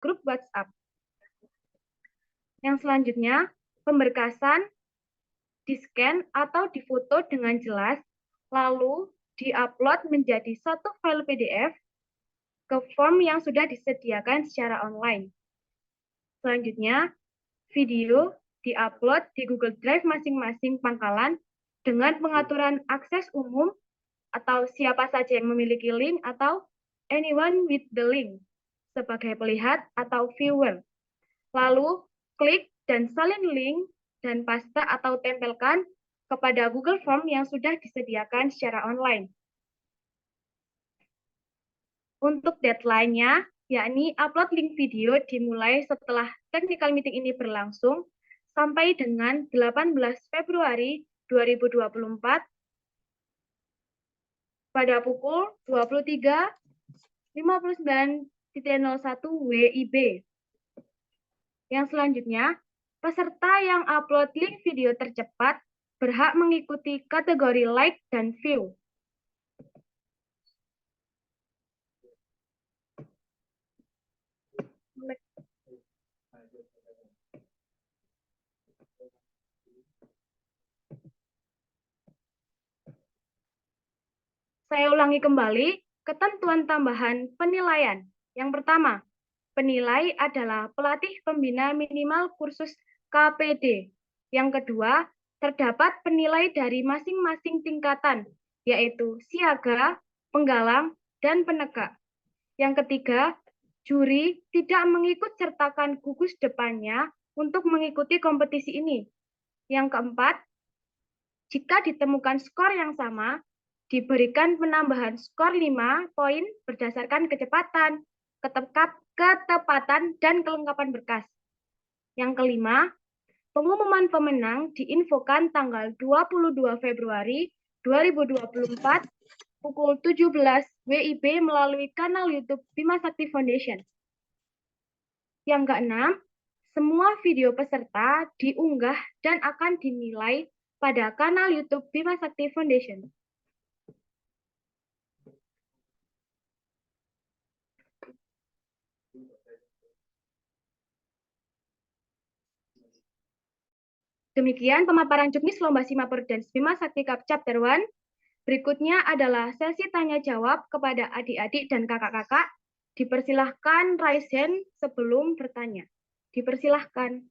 grup WhatsApp. Yang selanjutnya, pemberkasan di-scan atau difoto dengan jelas, lalu di-upload menjadi satu file PDF ke form yang sudah disediakan secara online. Selanjutnya, video di-upload di Google Drive masing-masing pangkalan dengan pengaturan akses umum atau siapa saja yang memiliki link atau anyone with the link sebagai pelihat atau viewer. Lalu, klik dan salin link dan paste atau tempelkan kepada Google Form yang sudah disediakan secara online. Untuk deadline-nya, yakni upload link video dimulai setelah technical meeting ini berlangsung sampai dengan 18 Februari 2024 pada pukul 23.59.01 WIB. Yang selanjutnya, peserta yang upload link video tercepat berhak mengikuti kategori like dan view. Saya ulangi kembali ketentuan tambahan penilaian. Yang pertama, penilai adalah pelatih pembina minimal kursus KPD. Yang kedua, terdapat penilai dari masing-masing tingkatan, yaitu siaga, penggalang, dan penegak. Yang ketiga, juri tidak mengikut sertakan gugus depannya untuk mengikuti kompetisi ini. Yang keempat, jika ditemukan skor yang sama, diberikan penambahan skor 5 poin berdasarkan kecepatan, ketepatan, dan kelengkapan berkas. Yang kelima, pengumuman pemenang diinfokan tanggal 22 Februari 2024 pukul 17 WIB melalui kanal YouTube Bima Sakti Foundation. Yang keenam, semua video peserta diunggah dan akan dinilai pada kanal YouTube Bima Sakti Foundation. Demikian pemaparan juknis Lomba Simapur dan Bima Sakti Cup Chapter 1. Berikutnya adalah sesi tanya-jawab kepada adik-adik dan kakak-kakak. Dipersilahkan raise hand sebelum bertanya. Dipersilahkan.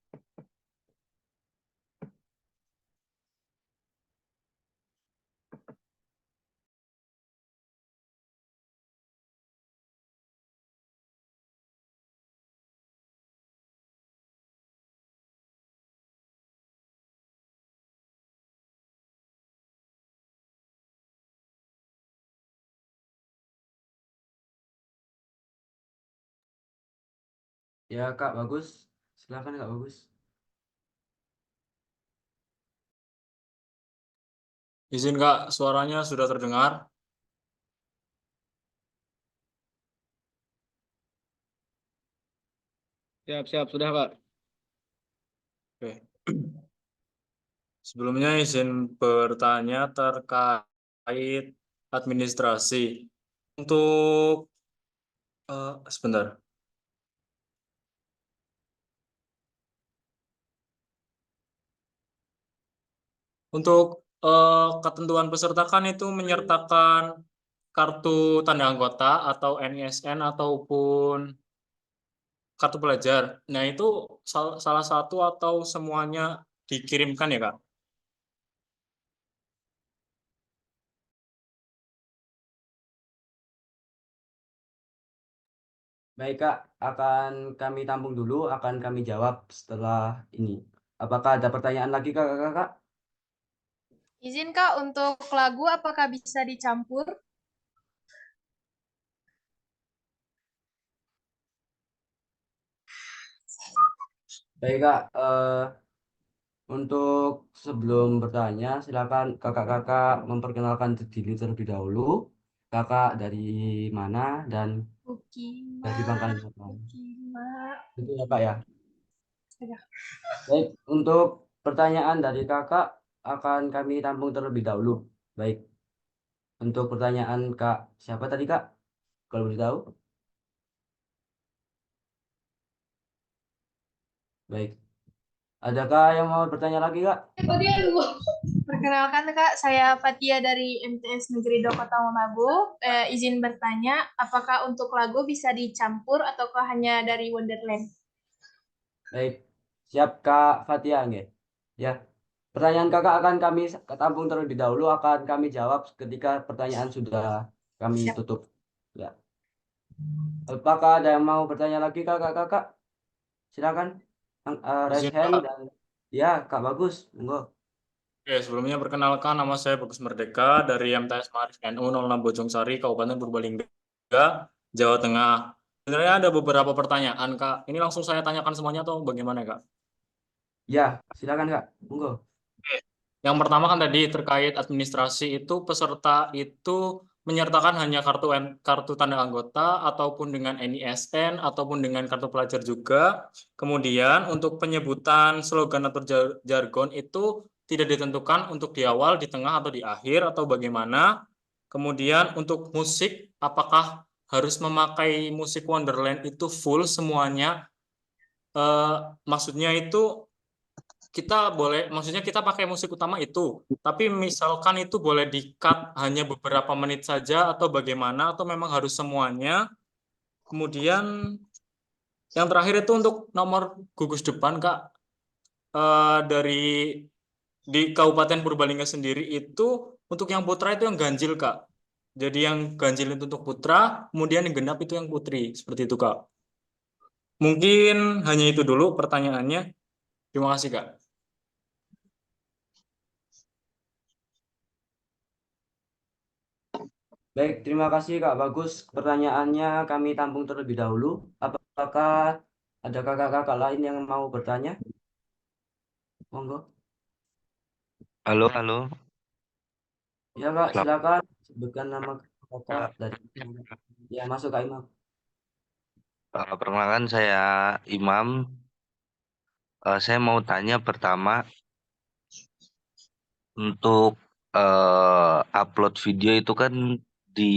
Ya, Kak Bagus. Silakan Kak Bagus. Izin Kak, suaranya sudah terdengar. Siap, sudah Pak. Oke. Sebelumnya izin bertanya terkait administrasi. Untuk sebentar. Untuk ketentuan peserta kan itu menyertakan kartu tanda anggota atau NISN ataupun kartu pelajar. Nah, itu salah satu atau semuanya dikirimkan ya, Kak? Baik Kak, akan kami tampung dulu, akan kami jawab setelah ini. Apakah ada pertanyaan lagi Kakak-kakak? Izin Kak, untuk lagu apakah bisa dicampur? Baik Kak, untuk sebelum bertanya, silakan kakak-kakak memperkenalkan diri terlebih dahulu. Kakak dari mana dan dari Bangkalan Selatan. Itu ya Kak ya. Baik, untuk pertanyaan dari kakak akan kami tampung terlebih dahulu. Baik, untuk pertanyaan Kak, siapa tadi Kak? Kalau boleh tahu? Baik. Adakah yang mau bertanya lagi, Kak? Perkenalkan Kak, saya Fatia dari MTS Negeri 2 Kota Manado. Izin bertanya, apakah untuk lagu bisa dicampur ataukah hanya dari Wonderland? Baik. Siap, Kak Fatia, nggih? Ya. Pertanyaan Kakak akan kami tampung terlebih dahulu, akan kami jawab ketika pertanyaan sudah kami Siap. tutup. Ya. Apakah ada yang mau bertanya lagi, Kakak-kakak? Silakan. Raise Izin, hand Kak. dan ya, Kak Bagus. Monggo. Oke, sebelumnya perkenalkan nama saya Bagus Merdeka dari MTS Maarif NU 06 Bojongsari, Kabupaten Purbalingga, Jawa Tengah. Sebenarnya ada beberapa pertanyaan, Kak. Ini langsung saya tanyakan semuanya atau bagaimana, Kak? Ya, silakan, Kak. Monggo. Oke. Yang pertama kan tadi terkait administrasi itu peserta itu menyertakan hanya kartu tanda anggota ataupun dengan NISN ataupun dengan kartu pelajar juga. Kemudian untuk penyebutan slogan atau jargon itu tidak ditentukan untuk di awal, di tengah atau di akhir atau bagaimana. Kemudian untuk musik apakah harus memakai musik Wonderland itu full semuanya? Maksudnya itu maksudnya kita pakai musik utama itu, tapi misalkan itu boleh di-cut hanya beberapa menit saja atau bagaimana, atau memang harus semuanya. Kemudian yang terakhir itu untuk nomor gugus depan, Kak. Dari di Kabupaten Purbalingga sendiri itu untuk yang putra itu yang ganjil, Kak. Jadi yang ganjil itu untuk putra, kemudian yang genap itu yang putri, seperti itu, Kak. Mungkin hanya itu dulu pertanyaannya. Terima kasih, Kak. Baik, terima kasih Kak Bagus. Pertanyaannya kami tampung terlebih dahulu. Apakah ada kakak-kakak lain yang mau bertanya? Monggo. Halo, halo. Ya Kak, Selamat. silakan sebutkan nama kakak dari ya masuk Kak Imam. Perkenalkan saya Imam. Saya mau tanya pertama untuk upload video itu kan di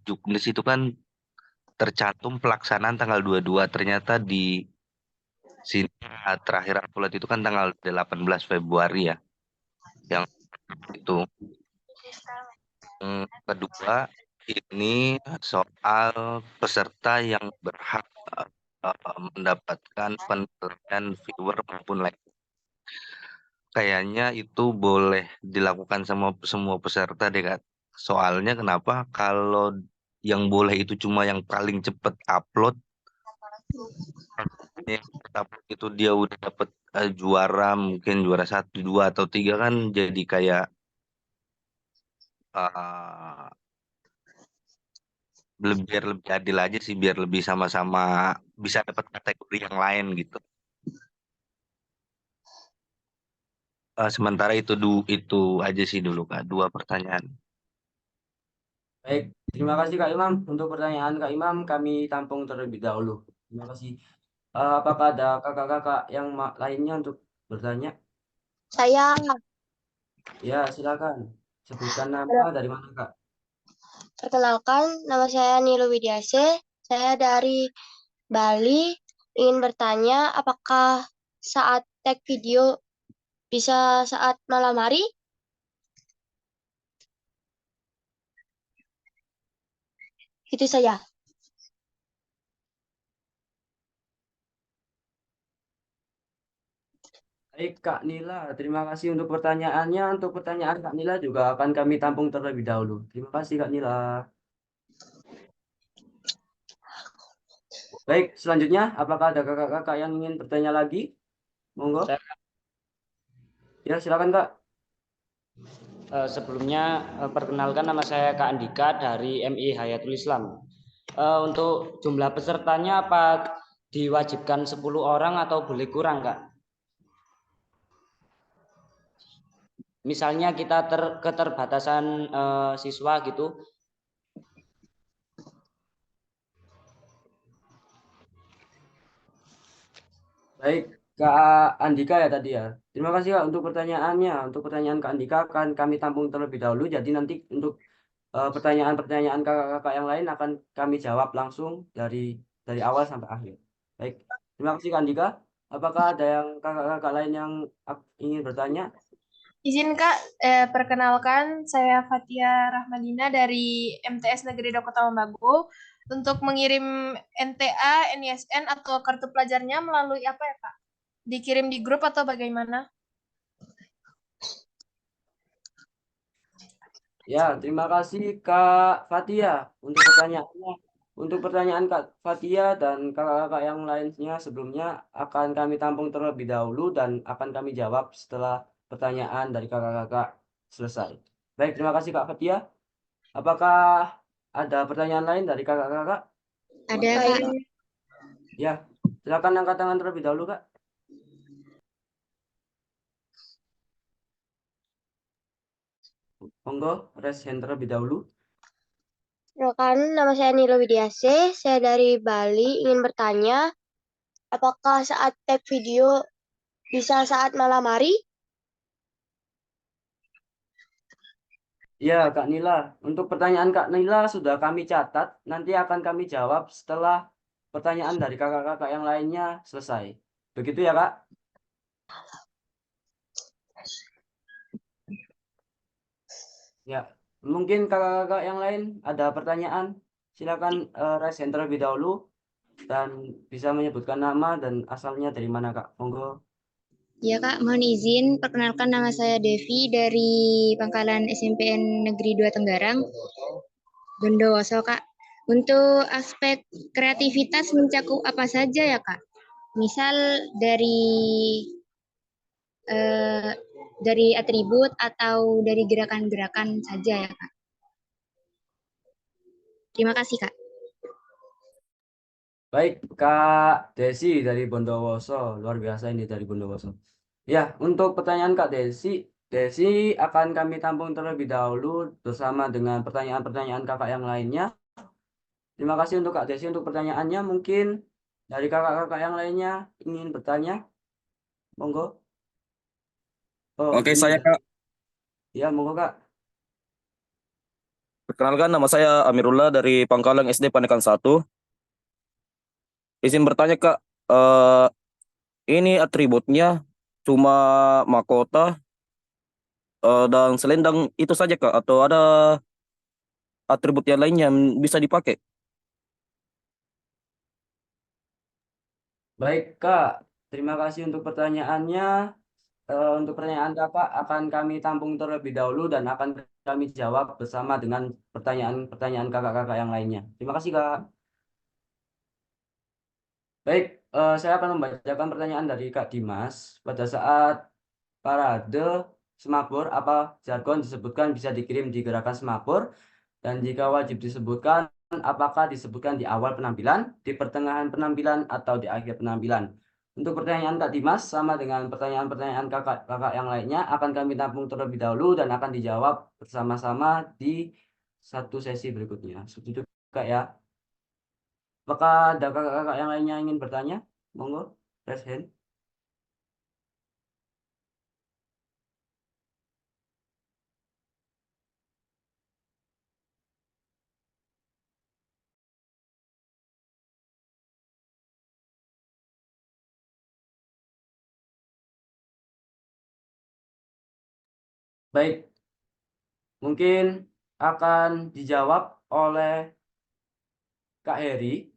Juknis itu kan tercantum pelaksanaan tanggal 22. Ternyata di sini terakhir upload itu kan tanggal 18 Februari ya. Yang itu. Kedua, ini soal peserta yang berhak mendapatkan penilaian viewer maupun like. Kayaknya itu boleh dilakukan sama semua peserta deh, Kak. Soalnya kenapa? Kalau yang boleh itu cuma yang paling cepat upload, yang pertama itu dia udah dapet juara, mungkin juara 1, 2, atau 3 kan jadi kayak uh, biar lebih adil aja sih, biar lebih sama-sama bisa dapat kategori yang lain gitu. Sementara itu aja sih dulu, Kak, 2 pertanyaan. Baik, terima kasih Kak Imam. Untuk pertanyaan Kak Imam kami tampung terlebih dahulu. Terima kasih. Apakah ada kakak-kakak yang lainnya untuk bertanya? Saya Ya, silakan. Sebutkan nama dari mana Kak? perkenalkan, nama saya Nilu Widiase. Saya dari Bali. Ingin bertanya, apakah saat tag video bisa saat malam hari? Itu saja. Baik Kak Nila, terima kasih untuk pertanyaannya. Untuk pertanyaan Kak Nila juga akan kami tampung terlebih dahulu. Terima kasih Kak Nila. Baik, selanjutnya apakah ada kakak-kakak yang ingin bertanya lagi? Monggo. Ya, silakan Kak. Sebelumnya perkenalkan nama saya Kak Andika dari MI Hayatul Islam. Untuk jumlah pesertanya apa diwajibkan 10 orang atau boleh kurang, Kak? Misalnya kita keterbatasan siswa gitu. Baik, Kak Andika ya tadi ya. Terima kasih Kak untuk pertanyaannya. Untuk pertanyaan Kak Andika akan kami tampung terlebih dahulu. Jadi nanti untuk pertanyaan-pertanyaan kakak-kakak yang lain akan kami jawab langsung dari awal sampai akhir. Baik, terima kasih Kak Andika. Apakah ada yang kakak-kakak lain yang ingin bertanya? Izin Kak, perkenalkan saya Fatia Rahmadina dari MTS Negeri Doko Tawambagu. Untuk mengirim NTA, NISN atau kartu pelajarnya melalui apa ya Kak? Dikirim di grup atau bagaimana? Ya, terima kasih Kak Fatia untuk pertanyaannya. Untuk pertanyaan Kak Fatia dan kakak-kakak yang lainnya sebelumnya akan kami tampung terlebih dahulu dan akan kami jawab setelah pertanyaan dari kakak-kakak selesai. Baik, terima kasih Kak Fatia. Apakah ada pertanyaan lain dari kakak-kakak? Ada, Kak. Ya, silakan angkat tangan terlebih dahulu Kak. Monggo, raise hand terlebih dahulu. Rekan, nama saya Nilo Widiase, saya dari Bali, ingin bertanya, apakah saat tag video bisa saat malam hari? Ya, Kak Nila. Untuk pertanyaan Kak Nila sudah kami catat. Nanti akan kami jawab setelah pertanyaan dari kakak-kakak yang lainnya selesai. Begitu ya, Kak? Ya, mungkin kakak-kakak yang lain ada pertanyaan. Silakan raise hand terlebih dahulu dan bisa menyebutkan nama dan asalnya dari mana, Kak. Monggo. Ya Kak, mohon izin perkenalkan nama saya Devi dari Pangkalan SMPN Negeri 2 Tenggarang, Bondowoso Kak. Untuk aspek kreativitas mencakup apa saja ya Kak? Misal dari atribut atau dari gerakan-gerakan saja ya Kak. Terima kasih Kak. Baik, Kak Desi dari Bondowoso. Luar biasa ini dari Bondowoso. Ya, untuk pertanyaan Kak Desi, Desi akan kami tampung terlebih dahulu bersama dengan pertanyaan-pertanyaan kakak yang lainnya. Terima kasih untuk Kak Desi untuk pertanyaannya. Mungkin dari kakak-kakak yang lainnya ingin bertanya. Monggo. Oh, Oke, ini saya Kak. ya, monggo Kak. Perkenalkan, nama saya Amirullah dari Pangkalan SD Panekan 1. Izin bertanya Kak, eh, ini atributnya cuma mahkota dan selendang itu saja Kak, atau ada atribut yang lainnya yang bisa dipakai? Baik Kak, terima kasih untuk pertanyaannya. Untuk pertanyaan kakak akan kami tampung terlebih dahulu dan akan kami jawab bersama dengan pertanyaan-pertanyaan kakak-kakak yang lainnya. Terima kasih Kak. Baik, saya akan membacakan pertanyaan dari Kak Dimas. Pada saat parade semapur, apa jargon disebutkan bisa dikirim di gerakan semapur? Dan jika wajib disebutkan, apakah disebutkan di awal penampilan, di pertengahan penampilan, atau di akhir penampilan? Untuk pertanyaan Kak Dimas, sama dengan pertanyaan-pertanyaan kakak-kakak yang lainnya, akan kami tampung terlebih dahulu dan akan dijawab bersama-sama di satu sesi berikutnya. Setuju Kak ya? Apakah ada kakak-kakak yang lainnya yang ingin bertanya? Monggo, raise hand. Baik, mungkin akan dijawab oleh Kak Heri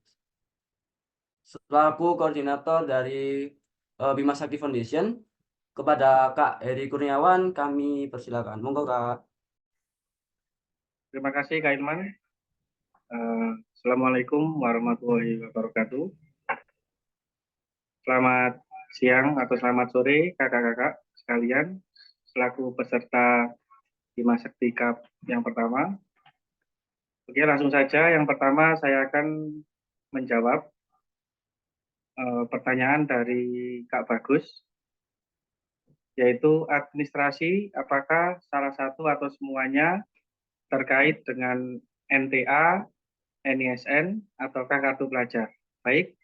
selaku koordinator dari Bima Sakti Foundation. Kepada Kak Heri Kurniawan kami persilakan. Monggo Kak. Terima kasih Kak Ilman. Assalamualaikum warahmatullahi wabarakatuh. Selamat siang atau selamat sore kakak-kakak sekalian selaku peserta Bima Sakti Cup yang pertama. Oke, langsung saja. Yang pertama saya akan menjawab pertanyaan dari Kak Bagus, yaitu administrasi apakah salah satu atau semuanya terkait dengan NTA, NISN, ataukah kartu pelajar. Baik,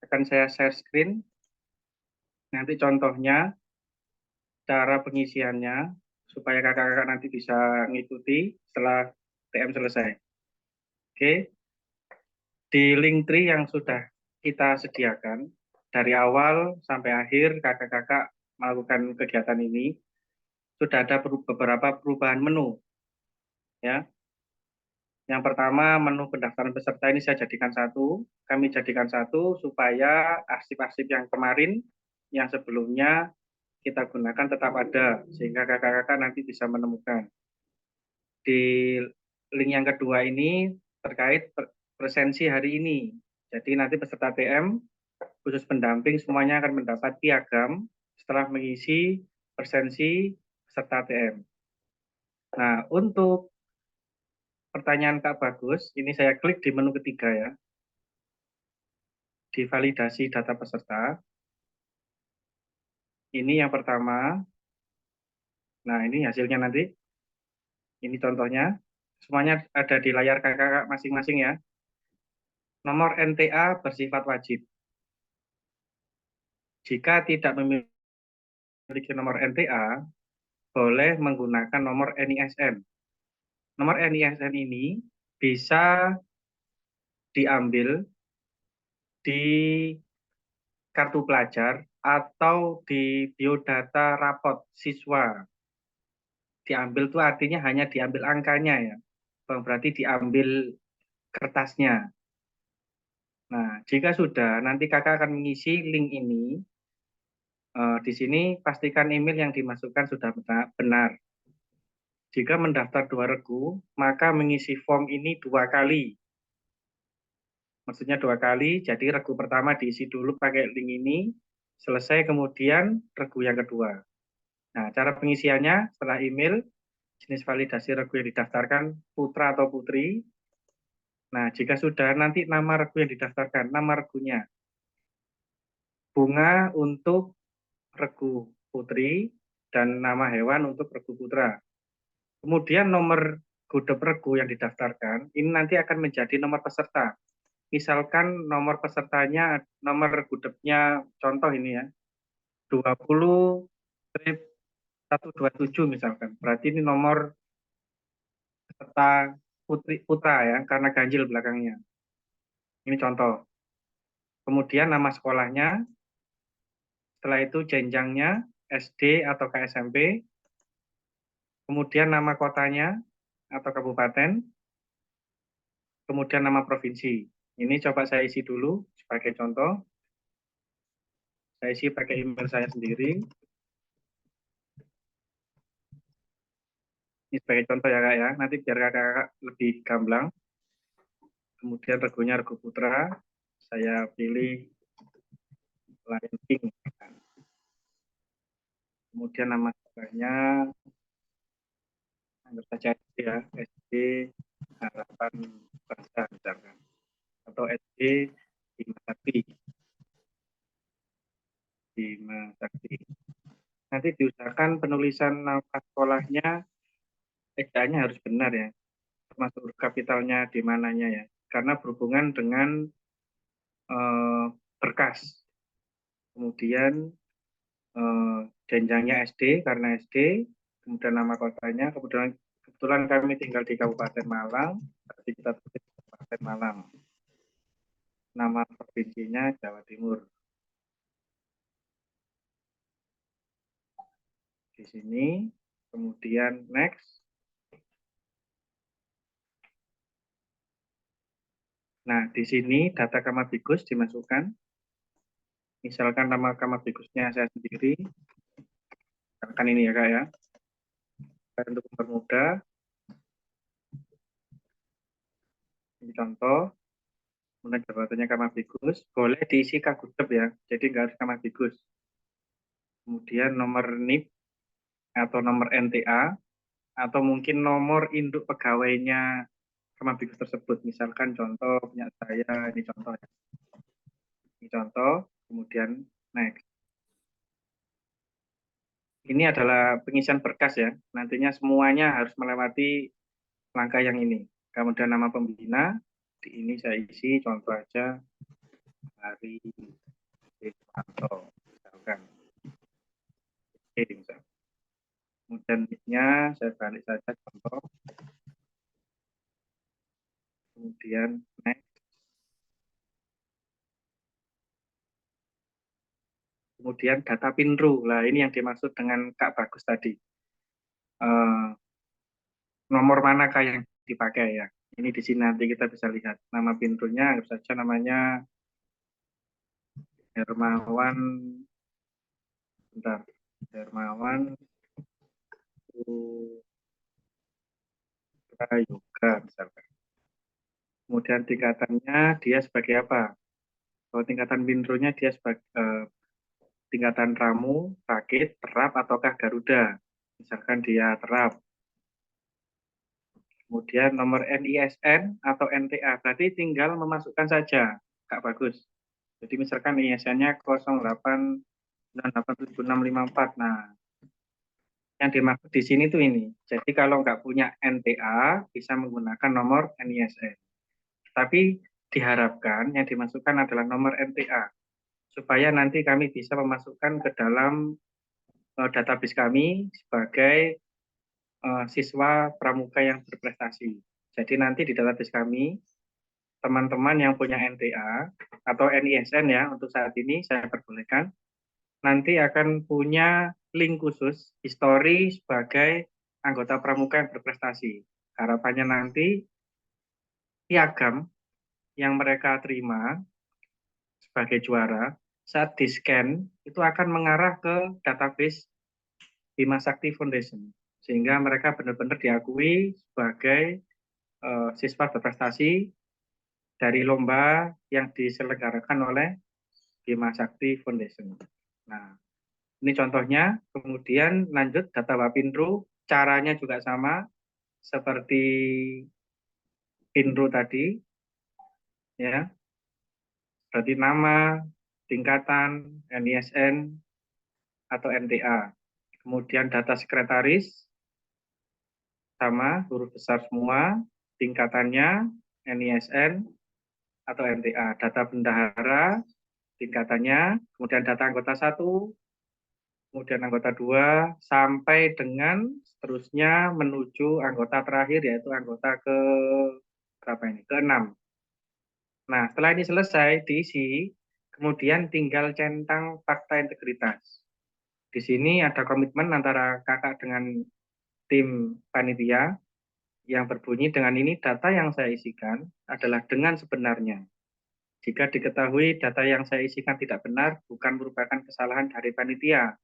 akan saya share screen. Nanti contohnya, cara pengisiannya, supaya kakak-kakak nanti bisa mengikuti setelah TM selesai. Oke, di link tree yang sudah kita sediakan, dari awal sampai akhir kakak-kakak melakukan kegiatan ini, sudah ada beberapa perubahan menu. Ya. Yang pertama, menu pendaftaran peserta ini saya jadikan satu. Kami jadikan satu supaya arsip-arsip yang kemarin, yang sebelumnya kita gunakan tetap ada, sehingga kakak-kakak nanti bisa menemukan. Di link yang kedua ini terkait presensi hari ini. Jadi nanti peserta TM, khusus pendamping, semuanya akan mendapat piagam setelah mengisi presensi peserta TM. Nah, untuk pertanyaan Kak Bagus, ini saya klik di menu ketiga ya. Di validasi data peserta. Ini yang pertama. Nah, ini hasilnya nanti. Ini contohnya. Semuanya ada di layar kakak masing-masing ya. Nomor NTA bersifat wajib. Jika tidak memiliki nomor NTA, boleh menggunakan nomor NISN. Nomor NISN ini bisa diambil di kartu pelajar atau di biodata rapot siswa. Diambil itu artinya hanya diambil angkanya ya. Berarti diambil kertasnya. Nah, jika sudah, nanti kakak akan mengisi link ini. Di sini pastikan email yang dimasukkan sudah benar. Jika mendaftar 2 regu, maka mengisi form ini 2 kali. Maksudnya 2 kali, jadi regu pertama diisi dulu pakai link ini, selesai kemudian regu yang kedua. Nah, cara pengisiannya setelah email, jenis validasi regu yang didaftarkan putra atau putri. Nah, jika sudah nanti nama regu yang didaftarkan, nama regunya. Bunga untuk regu putri dan nama hewan untuk regu putra. Kemudian nomor gudep regu yang didaftarkan, ini nanti akan menjadi nomor peserta. Misalkan nomor pesertanya, nomor gudepnya, contoh ini ya, 20/127 misalkan. Berarti ini nomor peserta putra ya, karena ganjil belakangnya. Ini contoh. Kemudian nama sekolahnya, setelah itu jenjangnya, SD atau SMP, kemudian nama kotanya atau kabupaten, kemudian nama provinsi. Ini coba saya isi dulu sebagai contoh. Saya isi pakai email saya sendiri. Ini sebagai contoh ya Kak ya, nanti biar kakak lebih gamblang. Kemudian regunya regu putra, saya pilih Lion King. Kemudian nama sekolahnya, anggap saja SD ya, SD Harapan Bangsa misalkan. Atau SD Bima Sakti. Nanti diusahakan penulisan nama sekolahnya, ejaannya harus benar ya, termasuk huruf kapitalnya di mananya ya, karena berhubungan dengan berkas. Kemudian jenjangnya SD karena SD, kemudian nama kotanya, kebetulan kami tinggal di Kabupaten Malang, berarti kita tulis Kabupaten Malang. Nama provinsinya Jawa Timur. Di sini, kemudian next. Nah, di sini data Kamabigus dimasukkan. Misalkan nama Kamabigusnya saya sendiri. Misalkan ini ya Kak ya. Untuk mempermudah. Ini contoh. Kemudian jabatannya Kamabigus. Boleh diisi Kagudep ya. Jadi nggak harus Kamabigus. Kemudian nomor NIP atau nomor NTA. Atau mungkin nomor induk pegawainya Kamabigus tersebut. Misalkan contoh punya saya. Ini contoh ya. Ini contoh. Kemudian next. Ini adalah pengisian berkas ya. Nantinya semuanya harus melewati langkah yang ini. Kemudian nama pembina, di ini saya isi contoh aja Hari Dewanto, misalkan. Kemudian nicknya saya balik saja contoh. Kemudian next. kemudian data Pinru. Nah, ini yang dimaksud dengan Kak Bagus tadi. Nomor manakah yang dipakai ya? Ini di sini nanti kita bisa lihat. Nama Pinrunya, anggap saja namanya Hermawan, bentar, Hermawan Yoga misalkan. Kemudian tingkatannya dia sebagai apa? Kalau tingkatan Pinrunya dia sebagai tingkatan Ramu, Rakit, Terap, ataukah Garuda. Misalkan dia Terap. Kemudian nomor NISN atau NTA, berarti tinggal memasukkan saja, Kak Bagus. Jadi misalkan NISN-nya 08987654. Nah, yang dimaksud di sini tuh ini. Jadi kalau nggak punya NTA, bisa menggunakan nomor NISN. Tapi diharapkan yang dimasukkan adalah nomor NTA, supaya nanti kami bisa memasukkan ke dalam database kami sebagai siswa pramuka yang berprestasi. Jadi nanti di database kami, teman-teman yang punya NTA atau NISN ya, untuk saat ini saya perbolehkan, nanti akan punya link khusus histori sebagai anggota pramuka yang berprestasi. Harapannya nanti piagam yang mereka terima sebagai juara, saat di-scan, itu akan mengarah ke database Bima Sakti Foundation. Sehingga mereka benar-benar diakui sebagai siswa berprestasi dari lomba yang diselenggarakan oleh Bima Sakti Foundation. Nah, ini contohnya. Kemudian lanjut data Wapinru, caranya juga sama seperti Pinru tadi, ya. Berarti nama, tingkatan, NISN, atau NTA. Kemudian data sekretaris, sama, huruf besar semua, tingkatannya, NISN, atau NTA. Data bendahara, tingkatannya, kemudian data anggota 1, kemudian anggota 2, sampai dengan seterusnya menuju anggota terakhir, yaitu anggota ke-6. Nah, setelah ini selesai diisi, kemudian tinggal centang fakta integritas. Di sini ada komitmen antara kakak dengan tim panitia yang berbunyi dengan ini data yang saya isikan adalah dengan sebenarnya. Jika diketahui data yang saya isikan tidak benar, bukan merupakan kesalahan dari panitia,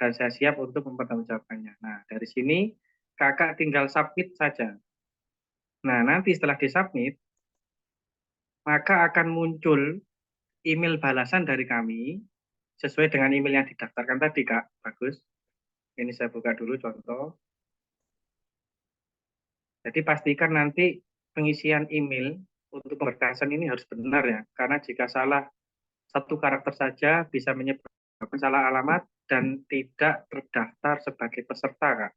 dan saya siap untuk mempertanggungjawabkannya. Nah, dari sini kakak tinggal submit saja. Nah, nanti setelah disubmit, maka akan muncul email balasan dari kami sesuai dengan email yang didaftarkan tadi, Kak. Bagus. Ini saya buka dulu contoh. Jadi pastikan nanti pengisian email untuk pemberkasan ini harus benar ya, karena jika salah satu karakter saja bisa menyebabkan salah alamat dan tidak terdaftar sebagai peserta, Kak.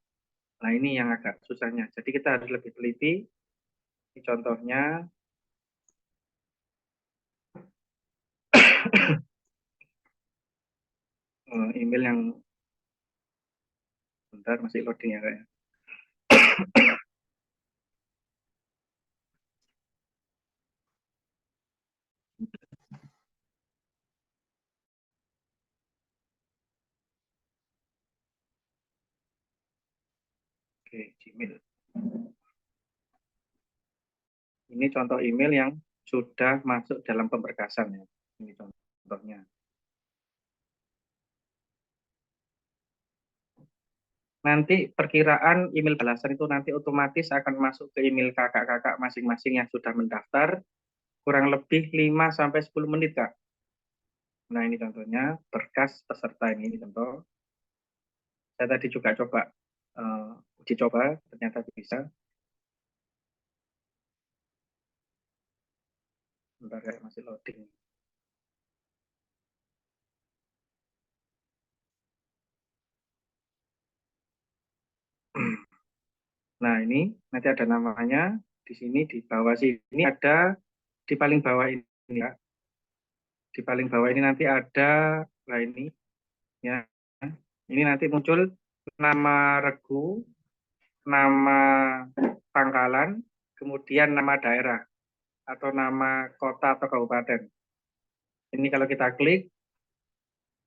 Nah, ini yang agak susahnya. Jadi kita harus lebih teliti. Ini contohnya. Email yang bentar masih loading ya, Kak. Oke, Gmail. Ini contoh email yang sudah masuk dalam pemberkasan ya. Ini contohnya. Nanti perkiraan email balasan itu nanti otomatis akan masuk ke email kakak-kakak masing-masing yang sudah mendaftar kurang lebih 5-10 menit, Kak. Nah, ini contohnya berkas peserta ini contoh. Saya tadi juga coba uji coba, ternyata bisa. Bentar, kayak masih loading. Nah, ini nanti ada namanya di sini di bawah sini ada di paling bawah ini ya. Di paling bawah ini nanti ada ini ya. Ini nanti muncul nama regu, nama pangkalan, kemudian nama daerah atau nama kota atau kabupaten. Ini kalau kita klik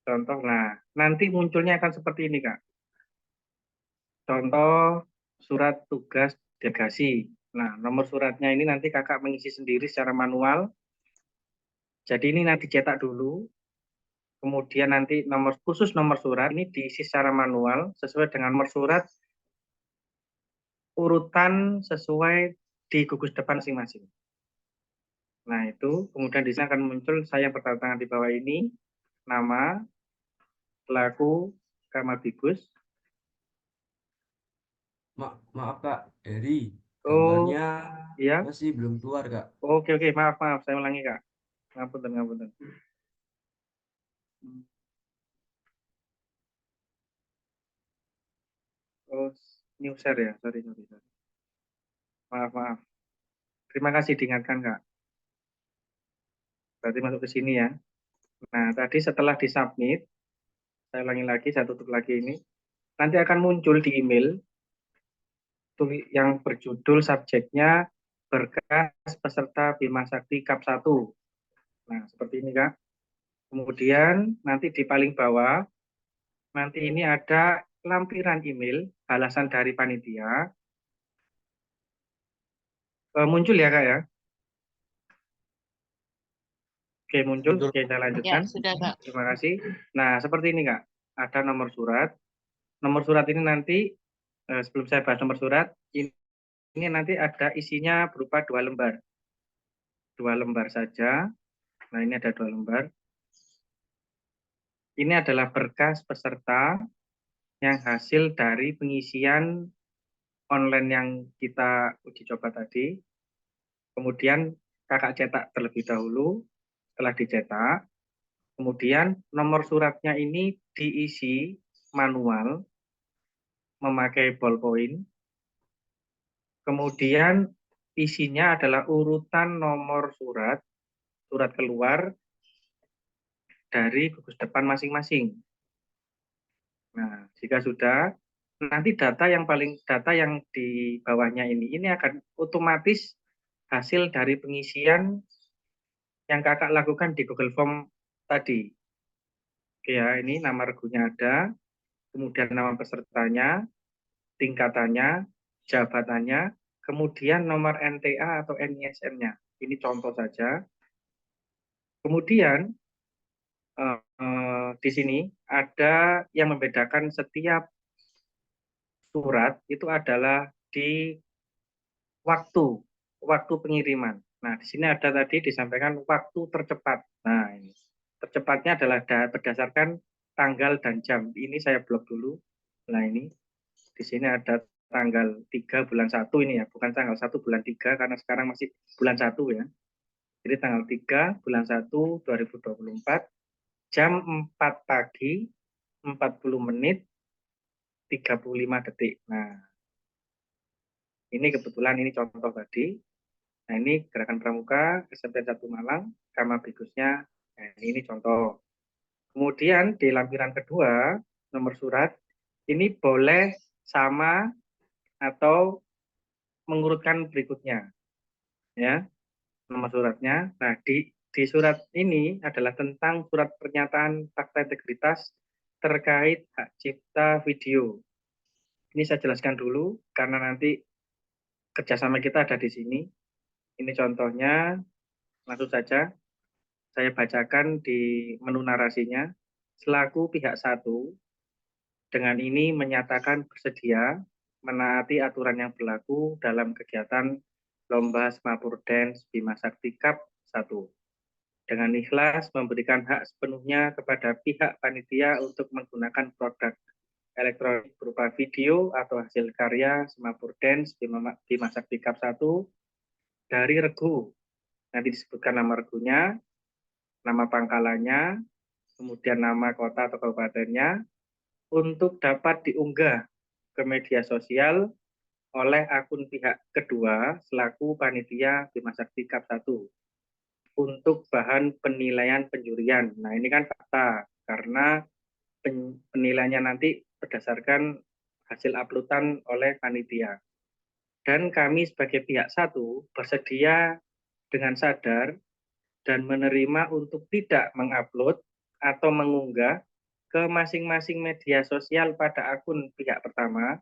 Contoh, nah nanti munculnya akan seperti ini Kak. Contoh surat tugas delegasi. Nah, nomor suratnya ini nanti kakak mengisi sendiri secara manual. Jadi ini nanti cetak dulu, kemudian nanti khusus nomor surat ini diisi secara manual sesuai dengan nomor surat urutan sesuai di gugus depan masing-masing. Nah itu kemudian di sini akan muncul saya bertanda tangan di bawah ini, nama, pelaku, Kamabibus. Maaf Kak, Eri, Oh, gambarnya iya. masih belum keluar Kak. Oke, maaf, saya ulangi Kak. Ngapunten. Oh, new share ya, sorry. Maaf. Terima kasih diingatkan Kak. Berarti masuk ke sini ya. Nah, tadi setelah disubmit, saya ulangi lagi, saya tutup lagi ini. Nanti akan muncul di email yang berjudul subjeknya berkas peserta Bima Sakti KAP 1. Nah, seperti ini Kak. Kemudian nanti di paling bawah, nanti ini ada lampiran email, balasan dari panitia. Muncul ya Kak ya? Oke, muncul. Oke, saya lanjutkan. Ya, sudah Kak. Terima kasih. Nah, seperti ini Kak. Ada nomor surat. Nomor surat ini nanti, sebelum saya bahas nomor surat, ini nanti ada isinya berupa 2 lembar. 2 lembar saja. Nah, ini ada 2 lembar. Ini adalah berkas peserta yang hasil dari pengisian online yang kita uji coba tadi. Kemudian kakak cetak terlebih dahulu. Setelah dicetak, kemudian nomor suratnya ini diisi manual memakai ballpoint. Kemudian isinya adalah urutan nomor surat keluar dari gugus depan masing-masing. Nah, jika sudah, nanti data yang di bawahnya ini akan otomatis hasil dari pengisian yang kakak lakukan di Google Form tadi. Oke ya, ini nama regunya ada, kemudian nama pesertanya, tingkatannya, jabatannya, kemudian nomor NTA atau NISN-nya. Ini contoh saja. Kemudian di sini ada yang membedakan setiap surat itu adalah di waktu pengiriman. Nah, di sini ada tadi disampaikan waktu tercepat. Nah, ini tercepatnya adalah berdasarkan tanggal dan jam. Ini saya blok dulu. Nah, ini di sini ada tanggal 3 bulan 1 ini ya, bukan tanggal 1 bulan 3 karena sekarang masih bulan 1 ya. Jadi tanggal 3 bulan 1 2024 jam 4 pagi 40 menit 35 detik. Nah, ini kebetulan ini contoh tadi. Nah, ini gerakan pramuka SMP 1 Malang, Kamabibusnya. Nah, ini contoh. Kemudian di lampiran kedua, nomor surat, ini boleh sama atau mengurutkan berikutnya. Ya, nomor suratnya. Nah, di surat ini adalah tentang surat pernyataan fakta integritas terkait hak cipta video. Ini saya jelaskan dulu, karena nanti kerjasama kita ada di sini. Ini contohnya, langsung saja saya bacakan di menu narasinya. Selaku pihak 1, dengan ini menyatakan bersedia menaati aturan yang berlaku dalam kegiatan Lomba Semapur Dance Bima Sakti KAP 1. Dengan ikhlas memberikan hak sepenuhnya kepada pihak panitia untuk menggunakan produk elektronik berupa video atau hasil karya Semapur Dance Bima Sakti KAP 1 dari regu. Nanti disebutkan nama regunya, nama pangkalannya, kemudian nama kota atau kabupatennya, untuk dapat diunggah ke media sosial oleh akun pihak kedua selaku panitia Bima Sakti KAP 1 untuk bahan penilaian penjurian. Nah, ini kan fakta, karena penilaiannya nanti berdasarkan hasil uploadan oleh panitia. Dan kami sebagai pihak 1 bersedia dengan sadar dan menerima untuk tidak mengupload atau mengunggah ke masing-masing media sosial pada akun pihak pertama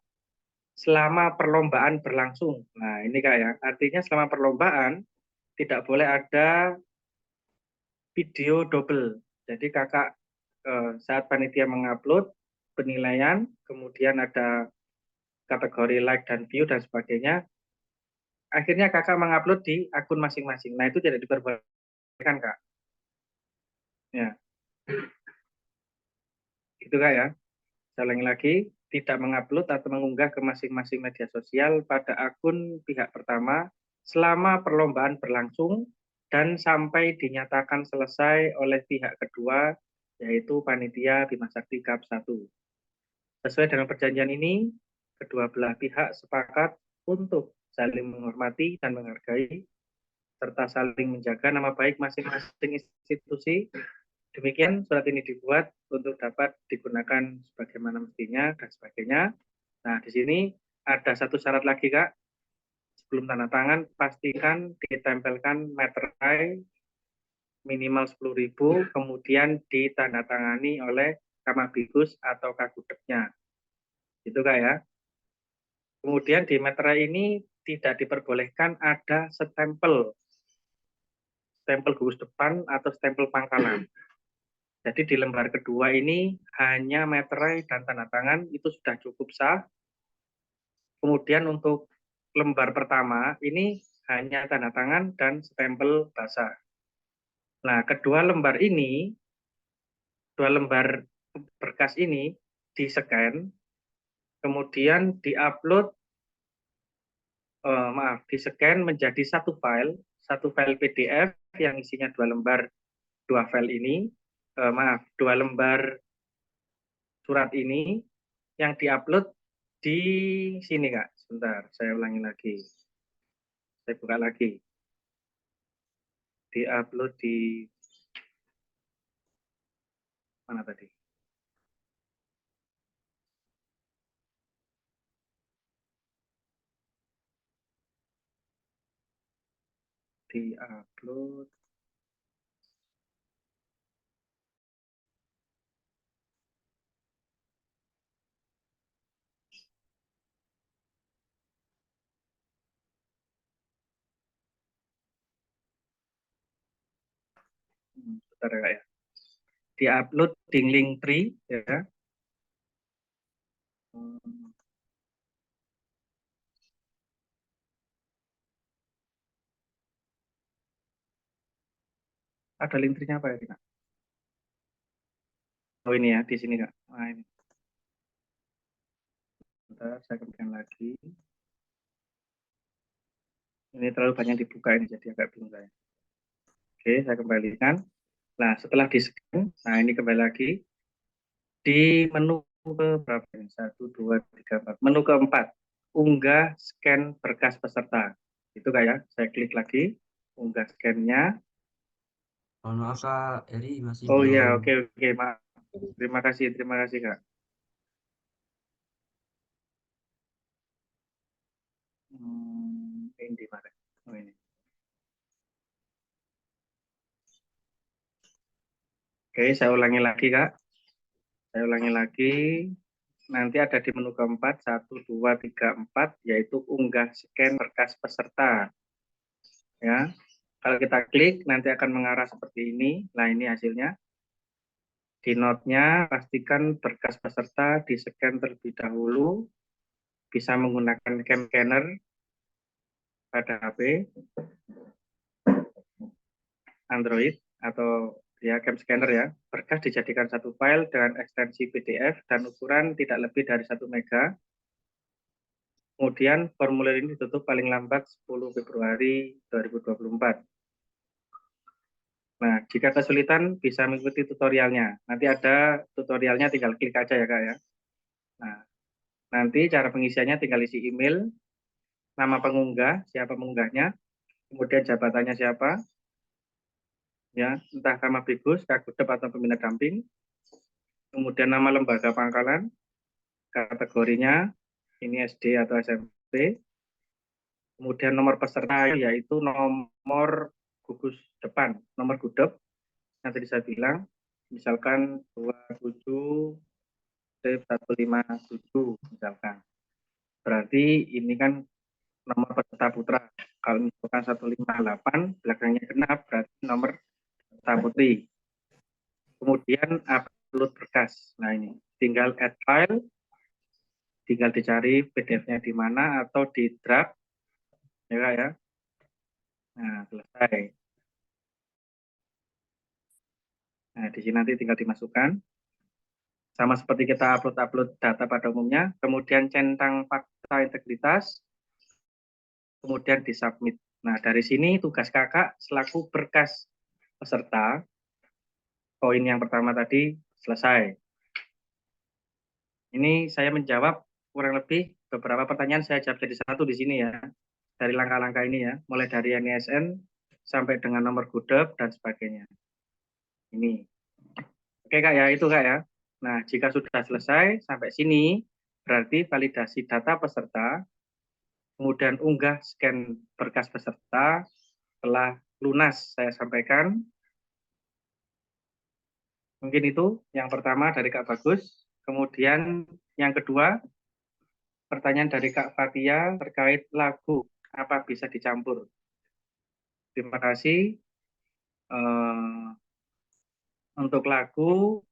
selama perlombaan berlangsung. Nah, ini Kak ya, artinya selama perlombaan tidak boleh ada video double. Jadi Kakak saat panitia mengupload penilaian, kemudian ada kategori like dan view dan sebagainya, akhirnya Kakak mengupload di akun masing-masing. Nah, itu tidak diperbolehkan, Kak. Ya. Gitu Kak ya. Saya ulangi lagi, tidak mengupload atau mengunggah ke masing-masing media sosial pada akun pihak pertama selama perlombaan berlangsung dan sampai dinyatakan selesai oleh pihak kedua, yaitu panitia Bima Sakti Cup 1. Sesuai dengan perjanjian ini, kedua belah pihak sepakat untuk saling menghormati dan menghargai, serta saling menjaga nama baik masing-masing institusi. Demikian surat ini dibuat untuk dapat digunakan sebagaimana mestinya dan sebagainya. Nah, di sini ada satu syarat lagi, Kak. Sebelum tanda tangan, pastikan ditempelkan meterai minimal 10.000, kemudian ditandatangani oleh Kamabigus atau Kagudepnya. Itu Kak ya. Kemudian di meterai ini tidak diperbolehkan ada stempel gugus depan atau stempel pangkalan. Jadi di lembar kedua ini hanya meterai dan tanda tangan itu sudah cukup sah. Kemudian untuk lembar pertama ini hanya tanda tangan dan stempel basah. Nah, kedua lembar berkas ini di-scan, kemudian di-upload, di-scan menjadi satu file PDF yang isinya dua lembar surat ini yang diupload di sini Kak. Sebentar, saya ulangi lagi. Saya buka lagi. Diupload di mana tadi? Diupload. Bentar ya Kak ya. Diupload di Linktree ya. Ada Linktree-nya apa ya Kak? Oh ini ya, di sini Kak. Nah, ini. Bentar, saya kembalikan lagi. Ini terlalu banyak dibuka ini, jadi agak bingung saya. Oke, saya kembalikan. Nah, setelah di-scan, nah ini kembali lagi. Di menu ke berapa ini? 1, 2, 3, 4. Menu keempat, unggah scan berkas peserta. Itu Kak ya, saya klik lagi, unggah scan-nya. Mohon maaf Kak, Eri masih Oh belum. iya, oke, maaf. Terima kasih Kak. Ini di mana? Oh ini. Oke, saya ulangi lagi Kak. Saya ulangi lagi. Nanti ada di menu keempat, 1, 2, 3, 4, yaitu unggah scan berkas peserta. Ya, kalau kita klik, nanti akan mengarah seperti ini. Nah, ini hasilnya. Di note-nya, pastikan berkas peserta di-scan terlebih dahulu. Bisa menggunakan cam scanner pada HP, Android, atau ya cam scanner ya. Berkas dijadikan satu file dengan ekstensi PDF dan ukuran tidak lebih dari 1 mega. Kemudian formulir ini ditutup paling lambat 10 Februari 2024. Nah, jika kesulitan bisa mengikuti tutorialnya. Nanti ada tutorialnya, tinggal klik aja ya Kak ya. Nah, nanti cara pengisiannya tinggal isi email, nama pengunggah, siapa pengunggahnya, kemudian jabatannya siapa, ya entah Kamabigus, Kagudep atau pembina damping, kemudian nama lembaga pangkalan, kategorinya, ini SD atau SMP, kemudian nomor peserta yaitu nomor gugus depan, nomor gudep, nanti bisa bilang, misalkan 27 157 misalkan. Berarti ini kan nomor peserta putra. Kalau misalkan 158 belakangnya genap berarti nomor peserta putri. Kemudian upload berkas. Nah ini tinggal add file, tinggal dicari PDF-nya di mana atau di draft, ya Kak ya. Nah selesai. Nah di sini nanti tinggal dimasukkan. Sama seperti kita upload data pada umumnya, kemudian centang fakta integritas, kemudian disubmit. Nah, dari sini tugas kakak selaku berkas peserta, poin yang pertama tadi selesai. Ini saya menjawab kurang lebih beberapa pertanyaan saya jawab jadi satu di sini ya, dari langkah-langkah ini ya, mulai dari NISN sampai dengan nomor gudep dan sebagainya. Ini. Oke Kak ya, itu Kak ya. Nah, jika sudah selesai sampai sini, berarti validasi data peserta, kemudian unggah scan berkas peserta, telah lunas saya sampaikan. Mungkin itu yang pertama dari Kak Bagus. Kemudian yang kedua, pertanyaan dari Kak Fatia terkait lagu, apa bisa dicampur? Terima kasih. Untuk lagu,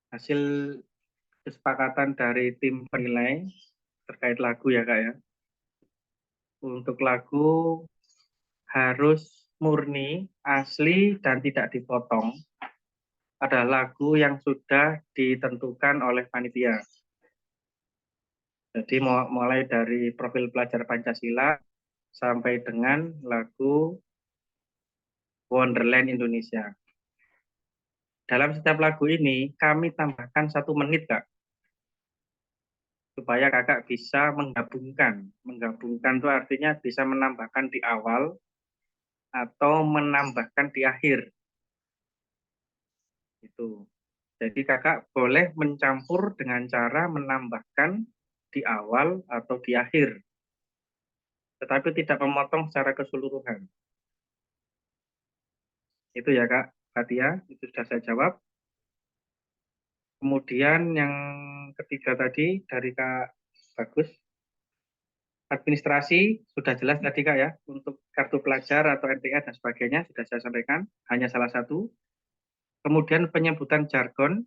hasil kesepakatan dari tim penilai terkait lagu ya Kak ya. Untuk lagu harus murni, asli, dan tidak dipotong. Ada lagu yang sudah ditentukan oleh panitia. Jadi mulai dari profil pelajar Pancasila sampai dengan lagu Wonderland Indonesia. Dalam setiap lagu ini kami tambahkan 1 menit Kak, supaya kakak bisa menggabungkan. Menggabungkan itu artinya bisa menambahkan di awal atau menambahkan di akhir. Itu. Jadi kakak boleh mencampur dengan cara menambahkan di awal atau di akhir, tetapi tidak memotong secara keseluruhan. Itu ya Kak Fatia, itu sudah saya jawab. Kemudian yang ketiga tadi dari Kak Bagus, administrasi sudah jelas tadi Kak ya, untuk kartu pelajar atau NTA dan sebagainya sudah saya sampaikan, hanya salah satu. Kemudian penyebutan jargon,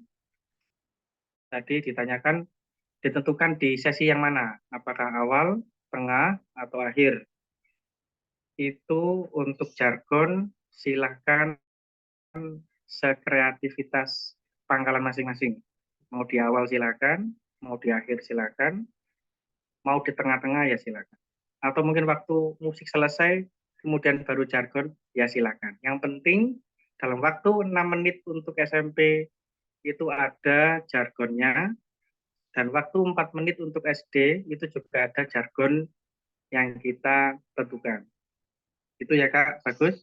tadi ditanyakan ditentukan di sesi yang mana, apakah awal, tengah, atau akhir. Itu untuk jargon silakan sekreativitas pangkalan masing-masing. Mau di awal silakan, mau di akhir silakan, mau di tengah-tengah ya silakan. Atau mungkin waktu musik selesai, kemudian baru jargon, ya silakan. Yang penting dalam waktu 6 menit untuk SMP itu ada jargonnya, dan waktu 4 menit untuk SD itu juga ada jargon yang kita tentukan. Itu ya Kak Bagus.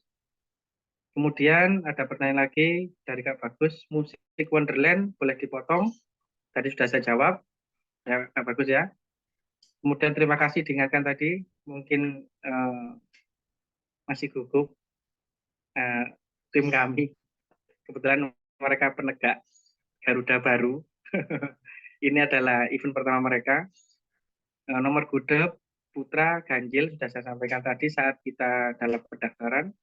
Kemudian ada pertanyaan lagi dari Kak Bagus, musik Wonderland boleh dipotong? Tadi sudah saya jawab, ya Kak Bagus ya. Kemudian terima kasih diingatkan tadi, mungkin masih gugup tim kami. Kebetulan mereka penegak Garuda baru. Ini adalah event pertama mereka. Nomor gudep putra ganjil sudah saya sampaikan tadi saat kita dalam pendaftaran.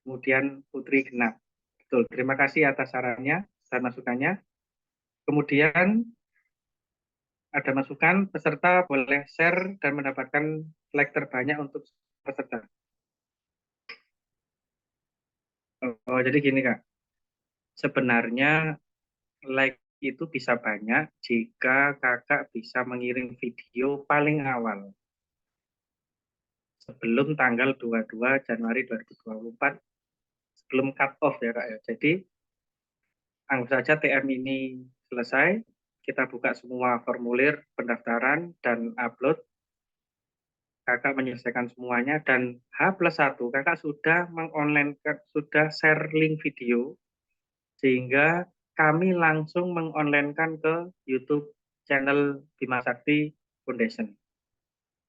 Kemudian putri genap. Betul, terima kasih atas sarannya dan masukannya. Kemudian ada masukan peserta boleh share dan mendapatkan like terbanyak untuk peserta. Oh, jadi gini Kak, sebenarnya like itu bisa banyak jika kakak bisa mengirim video paling awal sebelum tanggal 22 Januari 2024, sebelum cut off ya Kak ya. Jadi anggap saja TM ini selesai, kita buka semua formulir pendaftaran dan upload, kakak menyelesaikan semuanya, dan H+1 kakak sudah mengonlinekan, sudah share link video, sehingga kami langsung mengonlinekan ke YouTube channel Bima Sakti Foundation.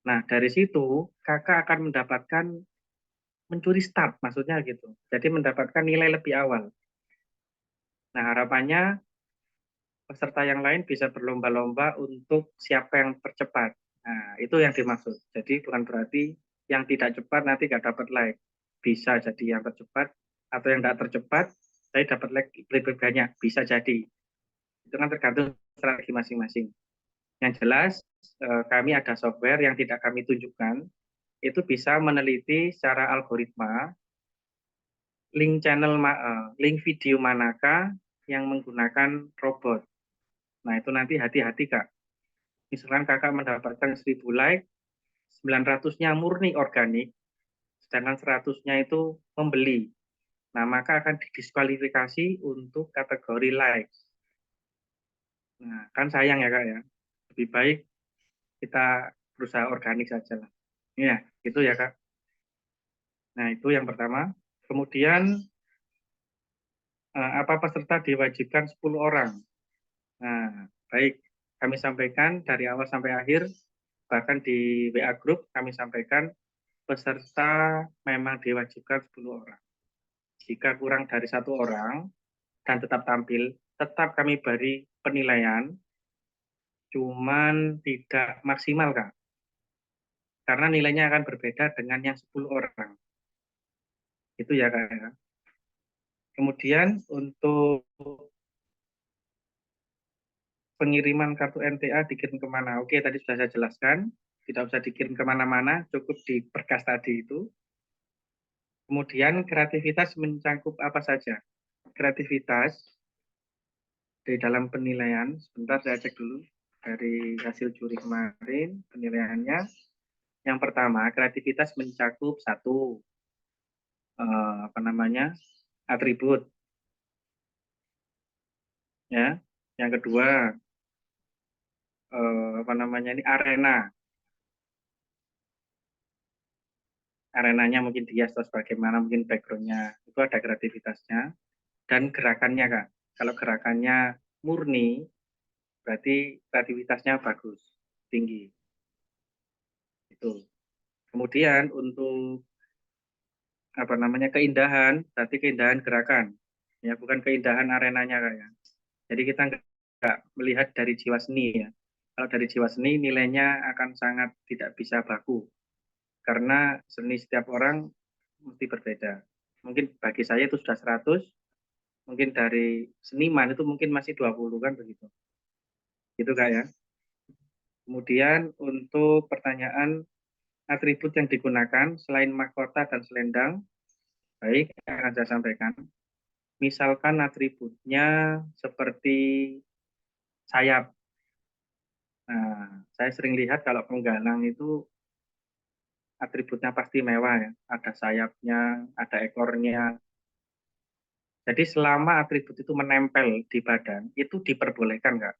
Nah, dari situ kakak akan mendapatkan mencuri start, maksudnya gitu. Jadi mendapatkan nilai lebih awal. Nah, harapannya peserta yang lain bisa berlomba-lomba untuk siapa yang tercepat. Nah, itu yang dimaksud. Jadi bukan berarti yang tidak cepat nanti nggak dapat like. Bisa jadi yang tercepat, atau yang tidak tercepat, saya dapat like lebih banyak. Bisa jadi. Itu kan tergantung strategi masing-masing. Yang jelas, kami ada software yang tidak kami tunjukkan, itu bisa meneliti secara algoritma link video manakah yang menggunakan robot. Nah, itu nanti hati-hati, Kak. Misalkan kakak mendapatkan 1000 like, 900-nya murni organik, sedangkan 100-nya itu membeli. Nah, maka akan didiskualifikasi untuk kategori likes. Nah, kan sayang ya, Kak ya. Lebih baik kita berusaha organik saja lah. Ya, itu ya, Kak. Nah, itu yang pertama. Kemudian, apa peserta diwajibkan 10 orang? Nah, baik. Kami sampaikan dari awal sampai akhir, bahkan di WA Group kami sampaikan, peserta memang diwajibkan 10 orang. Jika kurang dari 1 orang dan tetap tampil, tetap kami beri penilaian, cuman tidak maksimal, Kak. Karena nilainya akan berbeda dengan yang 10 orang. Itu ya, Kak. Ya. Kemudian untuk pengiriman kartu NTA dikirim kemana? Oke, tadi sudah saya jelaskan. Tidak usah dikirim kemana-mana, cukup di berkas tadi itu. Kemudian kreativitas mencakup apa saja? Kreativitas di dalam penilaian, sebentar saya cek dulu dari hasil juri kemarin penilaiannya. Yang pertama, kreativitas mencakup satu atribut, ya. Yang kedua, ini arena. Arenanya mungkin dihias atau bagaimana, mungkin backgroundnya itu ada kreativitasnya. Dan gerakannya, Kak. Kalau gerakannya murni, berarti kreativitasnya bagus, tinggi. Itu. Kemudian untuk keindahan, berarti keindahan gerakan, ya, bukan keindahan arenanya, Kak ya. Jadi kita nggak melihat dari jiwa seni ya. Kalau dari jiwa seni nilainya akan sangat tidak bisa baku, karena seni setiap orang mesti berbeda. Mungkin bagi saya itu sudah 100, mungkin dari seniman itu mungkin masih 20 kan begitu. Gitu, Kak ya. Kemudian untuk pertanyaan atribut yang digunakan selain mahkota dan selendang, baik, akan saya sampaikan. Misalkan atributnya seperti sayap. Nah, saya sering lihat kalau penggalang itu atributnya pasti mewah ya. Ada sayapnya, ada ekornya. Jadi selama atribut itu menempel di badan, itu diperbolehkan, Kak.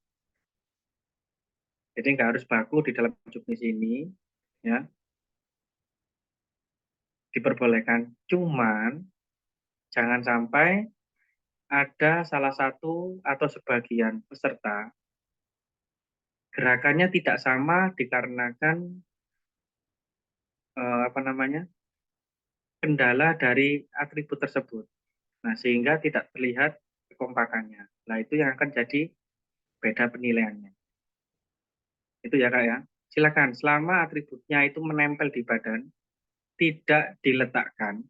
Jadi nggak harus baku di dalam juknis ini, ya. Diperbolehkan. Cuman jangan sampai ada salah satu atau sebagian peserta gerakannya tidak sama dikarenakan kendala dari atribut tersebut. Nah, sehingga tidak terlihat kekompakannya. Nah, itu yang akan jadi beda penilaiannya. Itu ya, Kak ya. Silakan, selama atributnya itu menempel di badan, tidak diletakkan,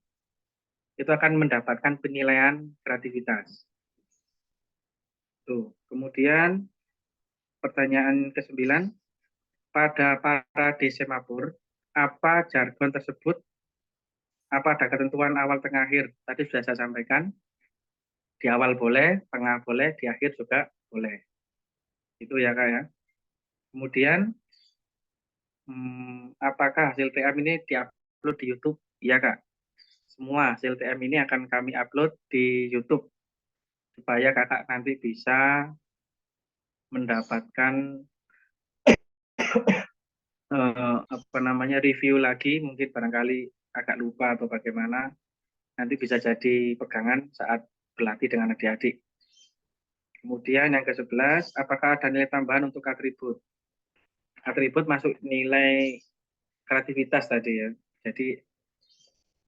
itu akan mendapatkan penilaian kreativitas. Tuh. Kemudian pertanyaan ke-9, pada parade semapur, apa jargon tersebut? Apa ada ketentuan awal, tengah, akhir? Tadi sudah saya sampaikan. Di awal boleh, tengah boleh, di akhir juga boleh. Itu ya, Kak ya. Kemudian, apakah hasil TM ini diupload di YouTube? Iya, Kak. Semua hasil TM ini akan kami upload di YouTube supaya kakak nanti bisa mendapatkan review lagi, mungkin barangkali agak lupa atau bagaimana, nanti bisa jadi pegangan saat berlatih dengan adik-adik. Kemudian yang ke-11, apakah ada nilai tambahan untuk atribut? Atribut masuk nilai kreativitas tadi ya. Jadi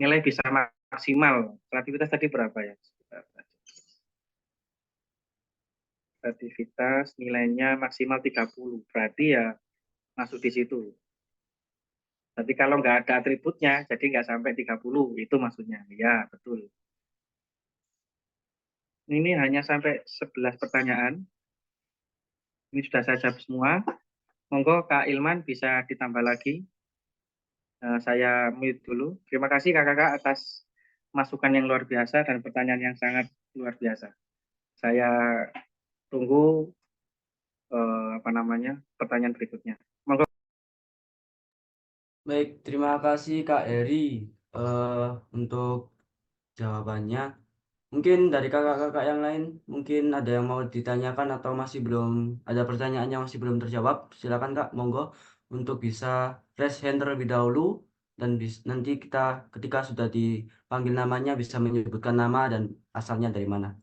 nilai bisa maksimal. Kreativitas tadi berapa ya? kreativitas nilainya maksimal 30. Berarti ya masuk di situ. Tapi kalau nggak ada atributnya, jadi nggak sampai 30, itu maksudnya. Ya, betul. Ini hanya sampai 11 pertanyaan. Ini sudah saya jawab semua. Monggo Kak Ilman bisa ditambah lagi. Saya mute dulu. Terima kasih kakak-kakak atas masukan yang luar biasa dan pertanyaan yang sangat luar biasa. Saya tunggu pertanyaan berikutnya. Monggo. Baik, terima kasih Kak Eri untuk jawabannya. Mungkin dari kakak-kakak yang lain, mungkin ada yang mau ditanyakan atau masih belum ada pertanyaan yang masih belum terjawab. Silakan Kak, monggo untuk bisa raise hand terlebih dahulu dan nanti kita ketika sudah dipanggil namanya bisa menyebutkan nama dan asalnya dari mana.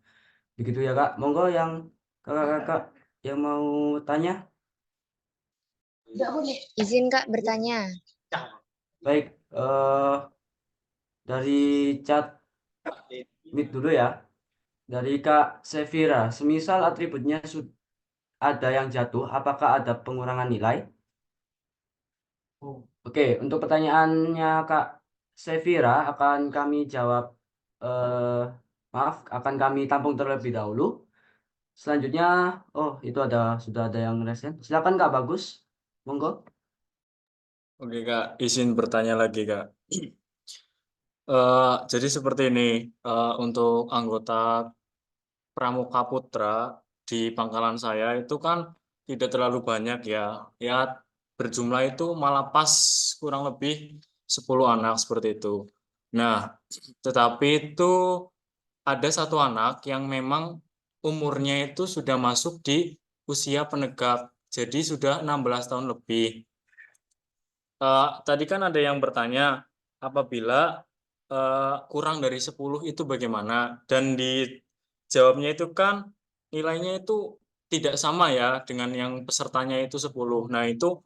Begitu ya Kak. Monggo yang kakak-kakak yang mau tanya. Izin Kak bertanya. Baik, dari chat Meet dulu ya. Dari Kak Sevira, semisal atributnya ada yang jatuh, apakah ada pengurangan nilai? Oke, untuk pertanyaannya Kak Sevira akan kami jawab, maaf, akan kami tampung terlebih dahulu. Selanjutnya, itu sudah ada yang resen. Silakan Kak Bagus, monggo. Oke Kak, izin bertanya lagi Kak. Jadi seperti ini, untuk anggota Pramuka Putra di pangkalan saya itu kan tidak terlalu banyak ya. Ya berjumlah itu malah pas kurang lebih 10 anak seperti itu. Nah, tetapi itu ada satu anak yang memang umurnya itu sudah masuk di usia penegak. Jadi sudah 16 tahun lebih. Tadi kan ada yang bertanya apabila kurang dari 10 itu bagaimana, dan dijawabnya itu kan nilainya itu tidak sama ya dengan yang pesertanya itu 10. Nah, itu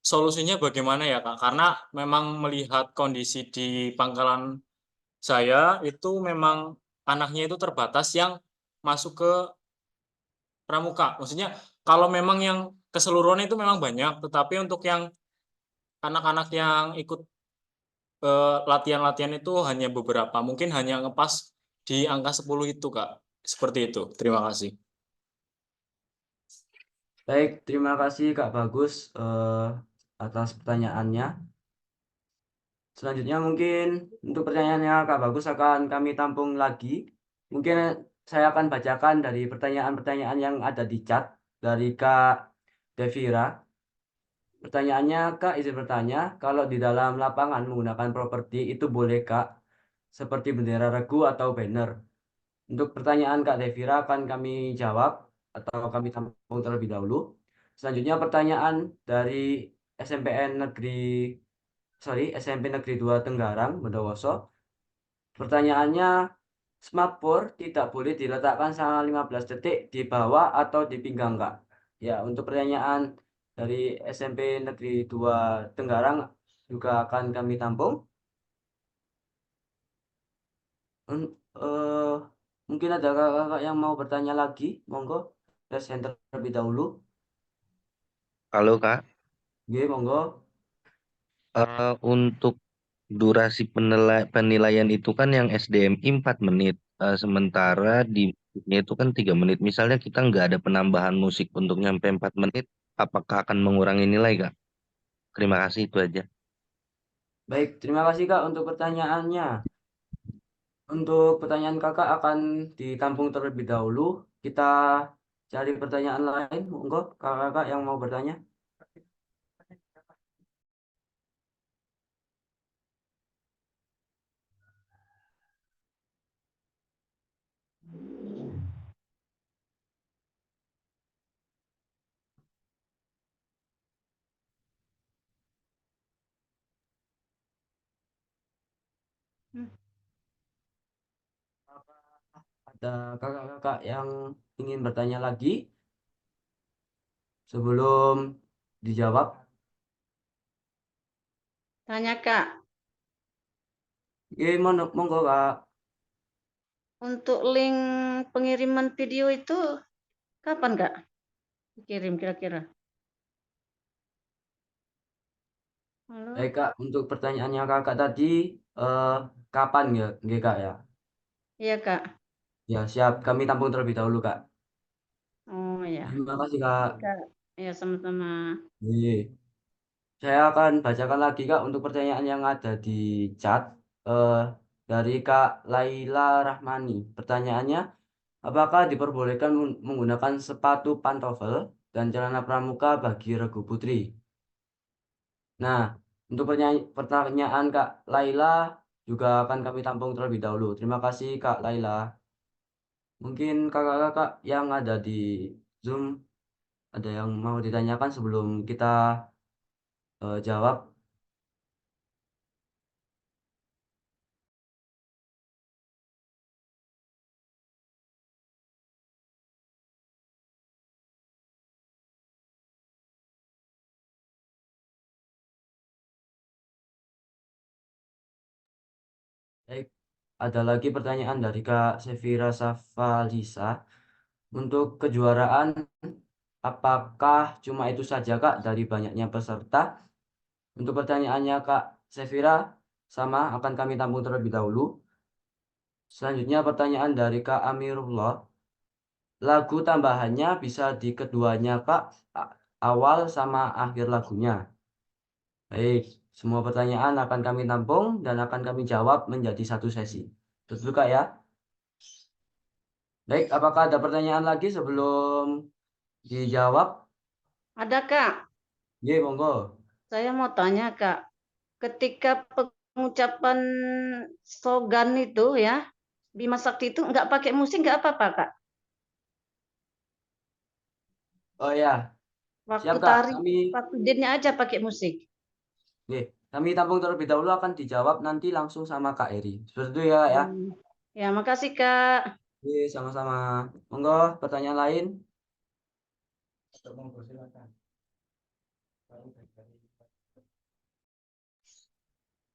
solusinya bagaimana ya Kak? Karena memang melihat kondisi di pangkalan saya itu memang anaknya itu terbatas yang masuk ke pramuka. Maksudnya kalau memang yang keseluruhan itu memang banyak, tetapi untuk yang anak-anak yang ikut latihan-latihan itu hanya beberapa, mungkin hanya ngepas di angka 10 itu Kak. Seperti itu. Terima kasih. Baik, terima kasih Kak Bagus atas pertanyaannya. Selanjutnya mungkin untuk pertanyaannya Kak Bagus akan kami tampung lagi. Mungkin saya akan bacakan dari pertanyaan-pertanyaan yang ada di chat dari Kak Devira. Pertanyaannya, Kak, izin bertanya, kalau di dalam lapangan menggunakan properti itu boleh Kak? Seperti bendera regu atau banner. Untuk pertanyaan Kak Devira akan kami jawab atau kami tampung terlebih dahulu. Selanjutnya pertanyaan dari SMP Negeri 2 Tenggarang, Bondowoso. Pertanyaannya, smartboard tidak boleh diletakkan selama 15 detik di bawah atau di pinggang, Kak. Ya, untuk pertanyaan dari SMP Negeri 2 Tenggarang juga akan kami tampung. Mungkin ada kakak yang mau bertanya lagi, monggo. Raise hand terlebih dahulu. Halo Kak, Monggo. untuk durasi penilaian itu kan yang SDMI 4 menit, sementara di musiknya itu kan 3 menit. Misalnya kita nggak ada penambahan musik untuk nyampe 4 menit, apakah akan mengurangi nilai Kak? Terima kasih, itu aja. Baik, terima kasih Kak untuk pertanyaannya. Untuk pertanyaan kakak akan ditampung terlebih dahulu. Kita cari pertanyaan lain, monggo kakak yang mau bertanya. Ada kakak-kakak yang ingin bertanya lagi sebelum dijawab? Tanya Kak, Monggo Kak. untuk link pengiriman video itu Kapan Kak kirim kira-kira? Halo? Baik Kak, untuk pertanyaannya Kakak tadi, kapan ya, nggih, Kak ya? Iya Kak. Ya siap, kami tampung terlebih dahulu Kak. Oh ya. Terima kasih Kak. Kak. Ya sama-sama. Iya. Saya akan bacakan lagi Kak untuk pertanyaan yang ada di chat dari Kak Laila Rahmani. Pertanyaannya, apakah diperbolehkan menggunakan sepatu pantofel dan celana pramuka bagi regu putri? Nah, untuk pertanyaan Kak Laila juga akan kami tampung terlebih dahulu. Terima kasih Kak Laila. Mungkin kakak-kakak yang ada di Zoom ada yang mau ditanyakan sebelum kita jawab. Baik, ada lagi pertanyaan dari Kak Sevira Safalisa. Untuk kejuaraan, apakah cuma itu saja Kak dari banyaknya peserta? Untuk pertanyaannya Kak Sevira, sama akan kami tampung terlebih dahulu. Selanjutnya pertanyaan dari Kak Amirullah. Lagu tambahannya bisa di keduanya Kak, awal sama akhir lagunya. Baik, semua pertanyaan akan kami tampung dan akan kami jawab menjadi satu sesi. Betul Kak ya? Baik, apakah ada pertanyaan lagi sebelum dijawab? Ada Kak. Iya, monggo. Saya mau tanya Kak. Ketika pengucapan slogan itu ya, Bima Sakti itu nggak pakai musik nggak apa-apa Kak? Oh ya, Waktu siap Kak. tari, waktu ditnya aja pakai musik. Oke, kami tampung terlebih dahulu akan dijawab nanti langsung sama Kak Eri. Seperti itu ya Kak ya? Ya, makasih Kak. Oke, sama-sama. Monggo, pertanyaan lain? Monggo, silakan.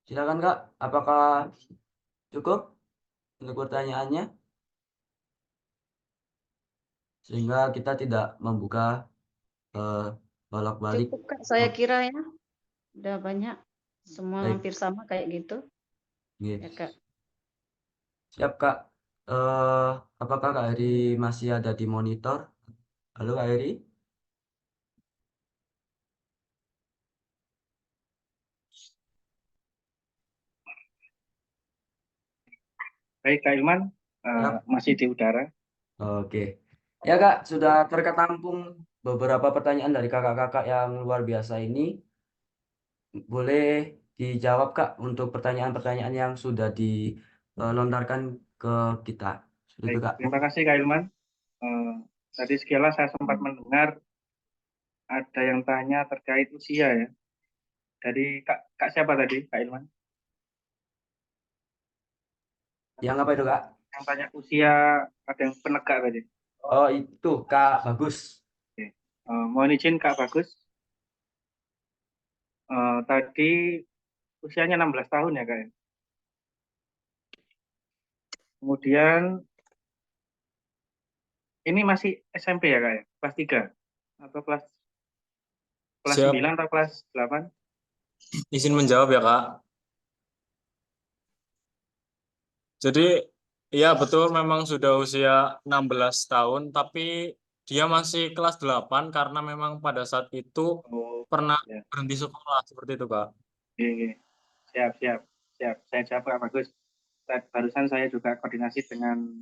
Silakan Kak, apakah cukup untuk pertanyaannya? Sehingga kita tidak membuka bolak-balik. Cukup Kak, saya kira ya. Udah banyak. Semua Baik. hampir sama kayak gitu. Oke. Ya Kak. Siap Kak. Apakah Kak Eri masih ada di monitor? Halo Kak Eri? Baik Kak Ilman, masih di udara. Oke. Ya Kak, sudah terketampung beberapa pertanyaan dari kakak-kakak yang luar biasa ini. Boleh dijawab Kak untuk pertanyaan-pertanyaan yang sudah dilontarkan ke kita. Seperti itu Baik, Kak. terima kasih Kak Ilman. Tadi sekilas saya sempat mendengar ada yang tanya terkait usia ya. Dari Kak siapa tadi, Kak Ilman? Yang apa itu Kak? Yang tanya usia ada yang penegak tadi. Oh itu Kak Bagus. Oke. Mohon izin Kak Bagus. Tadi usianya 16 tahun ya Kak ya. Kemudian ini masih SMP ya Kak ya? Kelas 3 atau kelas Siap. 9 atau kelas 8? Izin menjawab ya Kak. Jadi ya betul memang sudah usia 16 tahun tapi dia masih kelas 8 karena memang pada saat itu pernah berhenti sekolah seperti itu Kak. Oke. Siap. Saya jawab Kak Bagus. Barusan saya juga koordinasi dengan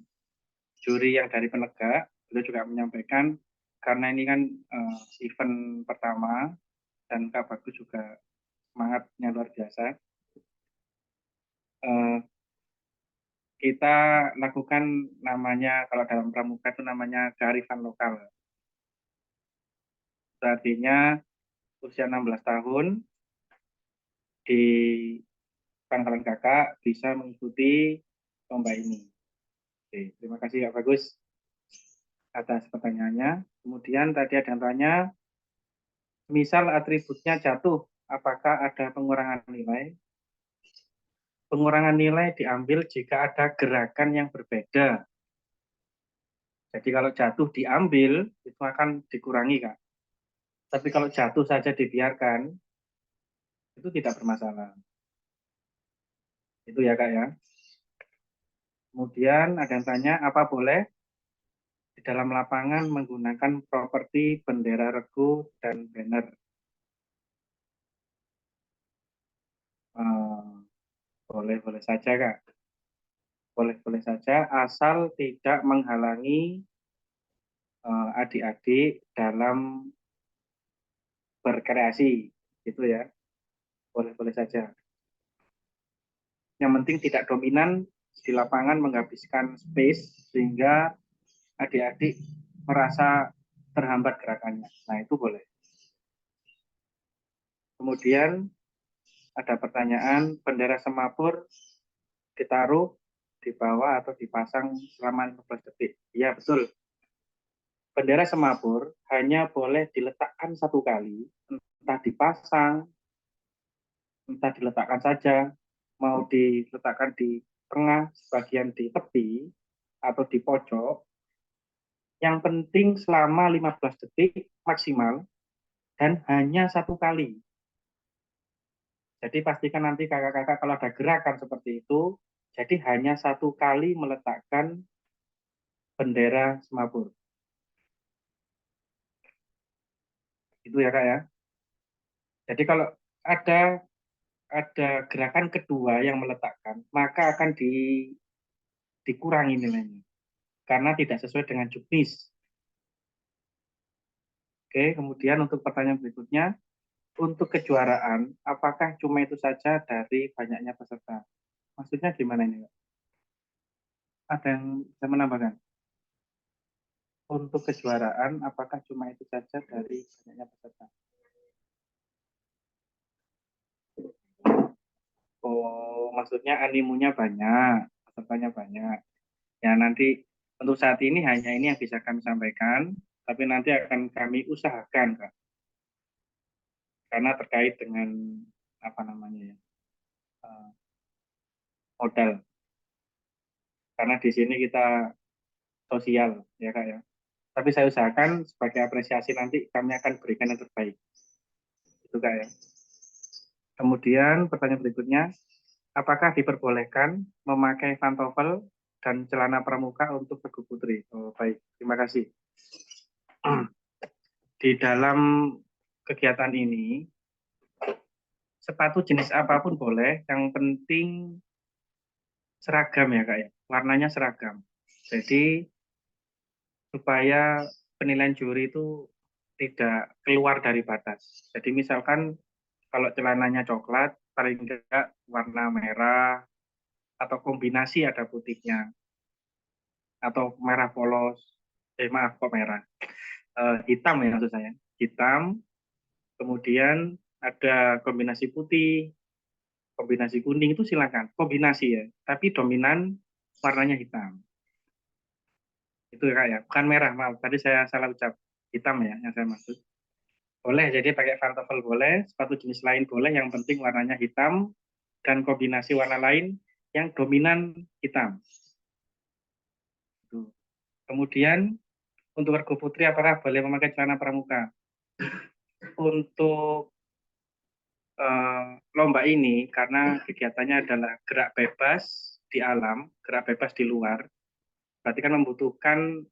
juri yang dari penegak. Beliau juga menyampaikan karena ini kan event pertama dan Kak Bagus juga semangatnya luar biasa. Kita lakukan namanya, kalau dalam pramuka itu namanya kearifan lokal. Artinya usia 16 tahun di Pangkalan Kakak bisa mengikuti lomba ini. Oke, terima kasih Kak Bagus atas pertanyaannya. Kemudian tadi ada yang tanya, misal atributnya jatuh, apakah ada pengurangan nilai? Pengurangan nilai diambil jika ada gerakan yang berbeda Jadi kalau jatuh diambil, itu akan dikurangi, Kak. Tapi kalau jatuh saja dibiarkan, itu tidak bermasalah. Itu ya, Kak ya. Kemudian ada yang tanya, apa boleh di dalam lapangan menggunakan properti bendera regu dan banner? Boleh-boleh saja, Kak. Boleh-boleh saja, asal tidak menghalangi adik-adik dalam berkreasi, gitu ya. Boleh-boleh saja. Yang penting tidak dominan di lapangan menghabiskan space sehingga adik-adik merasa terhambat gerakannya. Nah, itu boleh. Kemudian ada pertanyaan, bendera semapur ditaruh di bawah atau dipasang selama 15 detik. Iya, betul. Bendera semapur hanya boleh diletakkan satu kali, entah dipasang, entah diletakkan saja, mau diletakkan di tengah, sebagian di tepi, atau di pojok. Yang penting selama 15 detik maksimal, dan hanya satu kali. Jadi pastikan nanti kakak-kakak kalau ada gerakan seperti itu, jadi hanya satu kali meletakkan bendera semapur. Itu ya, Kak ya. Jadi kalau ada gerakan kedua yang meletakkan, maka akan dikurangi nilainya karena tidak sesuai dengan juknis. Oke, kemudian untuk pertanyaan berikutnya, untuk kejuaraan, apakah cuma itu saja dari banyaknya peserta? Maksudnya gimana ini, Kak? Ada yang bisa menambahkan? Untuk kejuaraan, apakah cuma itu saja dari banyaknya peserta? Oh, maksudnya animunya banyak, pesertanya banyak. Ya, nanti untuk saat ini hanya ini yang bisa kami sampaikan, tapi nanti akan kami usahakan, Kak. Karena terkait dengan apa namanya ya, modal. Karena di sini kita sosial, ya Kak ya. Tapi saya usahakan sebagai apresiasi nanti kami akan berikan yang terbaik. Itu Kak ya. Kemudian pertanyaan berikutnya, apakah diperbolehkan memakai pantofel dan celana pramuka untuk regu putri? Oh, baik, terima kasih. Di dalam kegiatan ini, sepatu jenis apapun boleh, yang penting seragam ya Kak ya, warnanya seragam. Jadi supaya penilaian juri itu tidak keluar dari batas. Jadi misalkan kalau celananya coklat, paling enggak warna merah, atau kombinasi ada putihnya, atau merah polos, maaf kok merah, hitam ya maksud saya, hitam, kemudian ada kombinasi putih, kombinasi kuning itu silakan, kombinasi ya, tapi dominan warnanya hitam. Itu ya Kak ya, bukan merah, maaf, tadi saya salah ucap, hitam ya yang saya maksud. Boleh, jadi pakai pantofel boleh, sepatu jenis lain boleh, yang penting warnanya hitam, dan kombinasi warna lain yang dominan hitam. Kemudian, untuk regu putri apakah boleh memakai celana pramuka? Untuk lomba ini, karena kegiatannya adalah gerak bebas di alam, gerak bebas di luar, berarti kan membutuhkan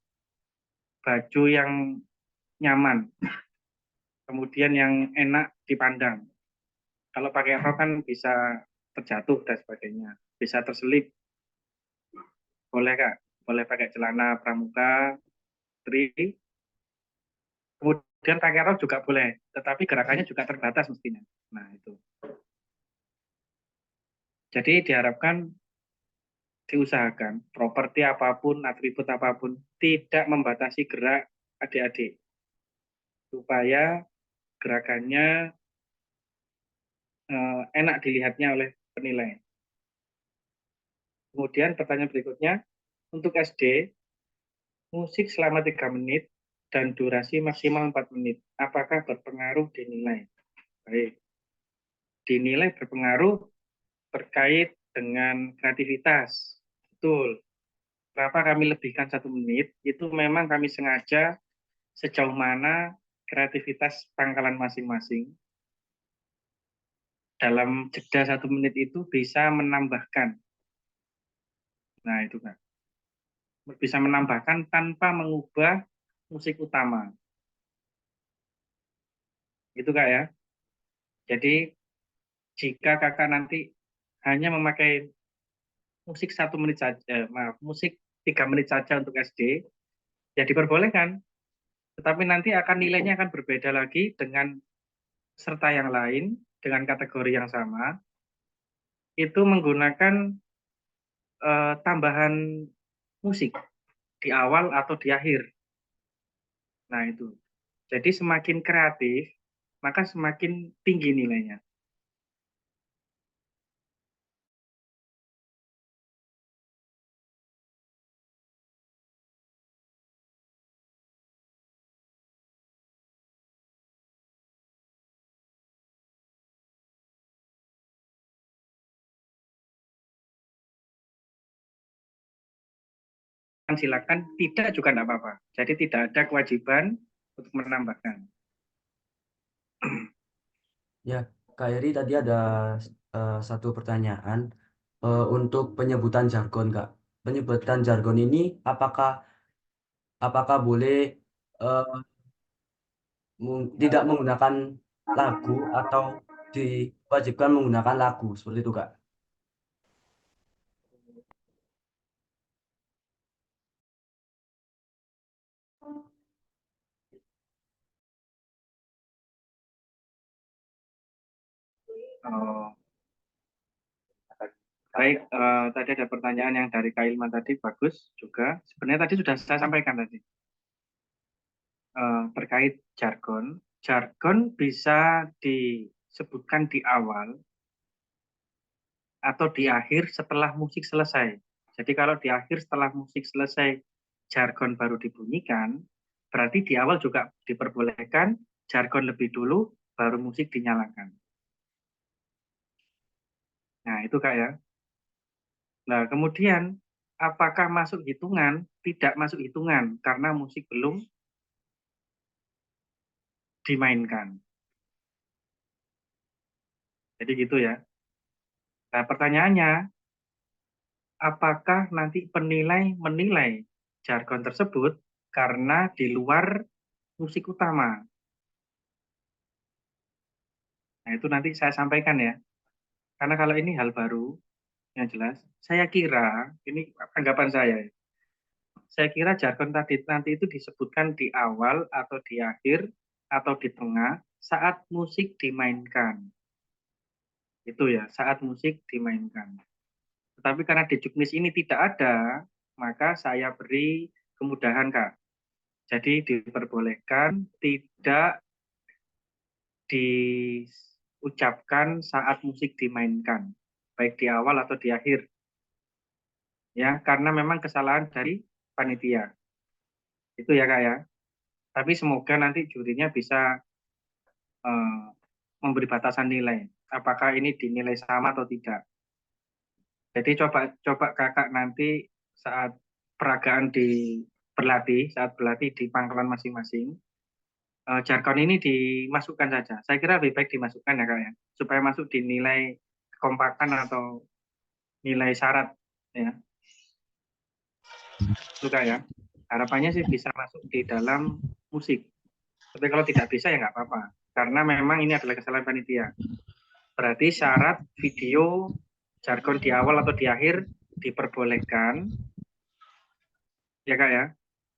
baju yang nyaman, kemudian yang enak dipandang. Kalau pakai rok kan bisa terjatuh dan sebagainya, bisa terselip. Boleh Kak, boleh pakai celana pramuka, putri. Kemudian pakai rok juga boleh, tetapi gerakannya juga terbatas mestinya. Nah itu. Jadi diharapkan diusahakan properti apapun, atribut apapun tidak membatasi gerak adik-adik supaya gerakannya enak dilihatnya oleh penilai. Kemudian pertanyaan berikutnya, untuk SD, musik selama 3 menit dan durasi maksimal 4 menit. Apakah berpengaruh dinilai? Baik. Dinilai berpengaruh terkait dengan kreativitas. Betul. Kenapa kami lebihkan 1 menit? Itu memang kami sengaja sejauh mana kreativitas pangkalan masing-masing dalam jeda 1 menit itu bisa menambahkan. Nah, itu Kak. Bisa menambahkan tanpa mengubah musik utama. Gitu Kak ya. Jadi jika Kakak nanti hanya memakai musik 1 menit saja, musik 3 menit saja untuk SD, ya diperbolehkan. Tetapi nanti nilainya akan berbeda lagi dengan peserta yang lain, dengan kategori yang sama, itu menggunakan tambahan musik di awal atau di akhir. Nah itu. Jadi semakin kreatif, maka semakin tinggi nilainya. Silakan, tidak juga tidak apa-apa. Jadi tidak ada kewajiban untuk menambahkan. Ya, Kak Eri tadi ada satu pertanyaan untuk penyebutan jargon, Kak. Penyebutan jargon ini apakah boleh tidak menggunakan lagu atau diwajibkan menggunakan lagu seperti itu, Kak? Baik, tadi ada pertanyaan yang dari Kak Ilman tadi, bagus juga. Sebenarnya tadi sudah saya sampaikan tadi. Terkait jargon. Jargon bisa disebutkan di awal atau di akhir setelah musik selesai. Jadi kalau di akhir setelah musik selesai, jargon baru dibunyikan, berarti di awal juga diperbolehkan jargon lebih dulu, baru musik dinyalakan. Nah, itu Kak ya. Nah, kemudian apakah masuk hitungan? Tidak masuk hitungan karena musik belum dimainkan. Jadi gitu ya. Nah, pertanyaannya, apakah nanti penilai menilai jargon tersebut karena di luar musik utama? Nah, itu nanti saya sampaikan ya. Karena kalau ini hal baru, yang jelas, saya kira, ini anggapan saya, saya kira jargon tadi nanti itu disebutkan di awal atau di akhir atau di tengah saat musik dimainkan. Itu ya, saat musik dimainkan. Tetapi karena di juknis ini tidak ada, maka saya beri kemudahan, Kak. Jadi diperbolehkan tidak diucapkan saat musik dimainkan, baik di awal atau di akhir. Ya, karena memang kesalahan dari panitia. Itu ya, Kak ya. Tapi semoga nanti jurinya bisa memberi batasan nilai. Apakah ini dinilai sama atau tidak. Jadi coba Kakak nanti saat peragaan saat berlatih di pangkalan masing-masing, jargon ini dimasukkan saja. Saya kira lebih baik dimasukkan ya Kak ya, supaya masuk di nilai kekompakan atau nilai syarat ya. Itu Kak ya. Harapannya sih bisa masuk di dalam musik. Tapi kalau tidak bisa ya nggak apa-apa. Karena memang ini adalah kesalahan panitia. Berarti syarat video jargon di awal atau di akhir diperbolehkan. Ya Kak ya.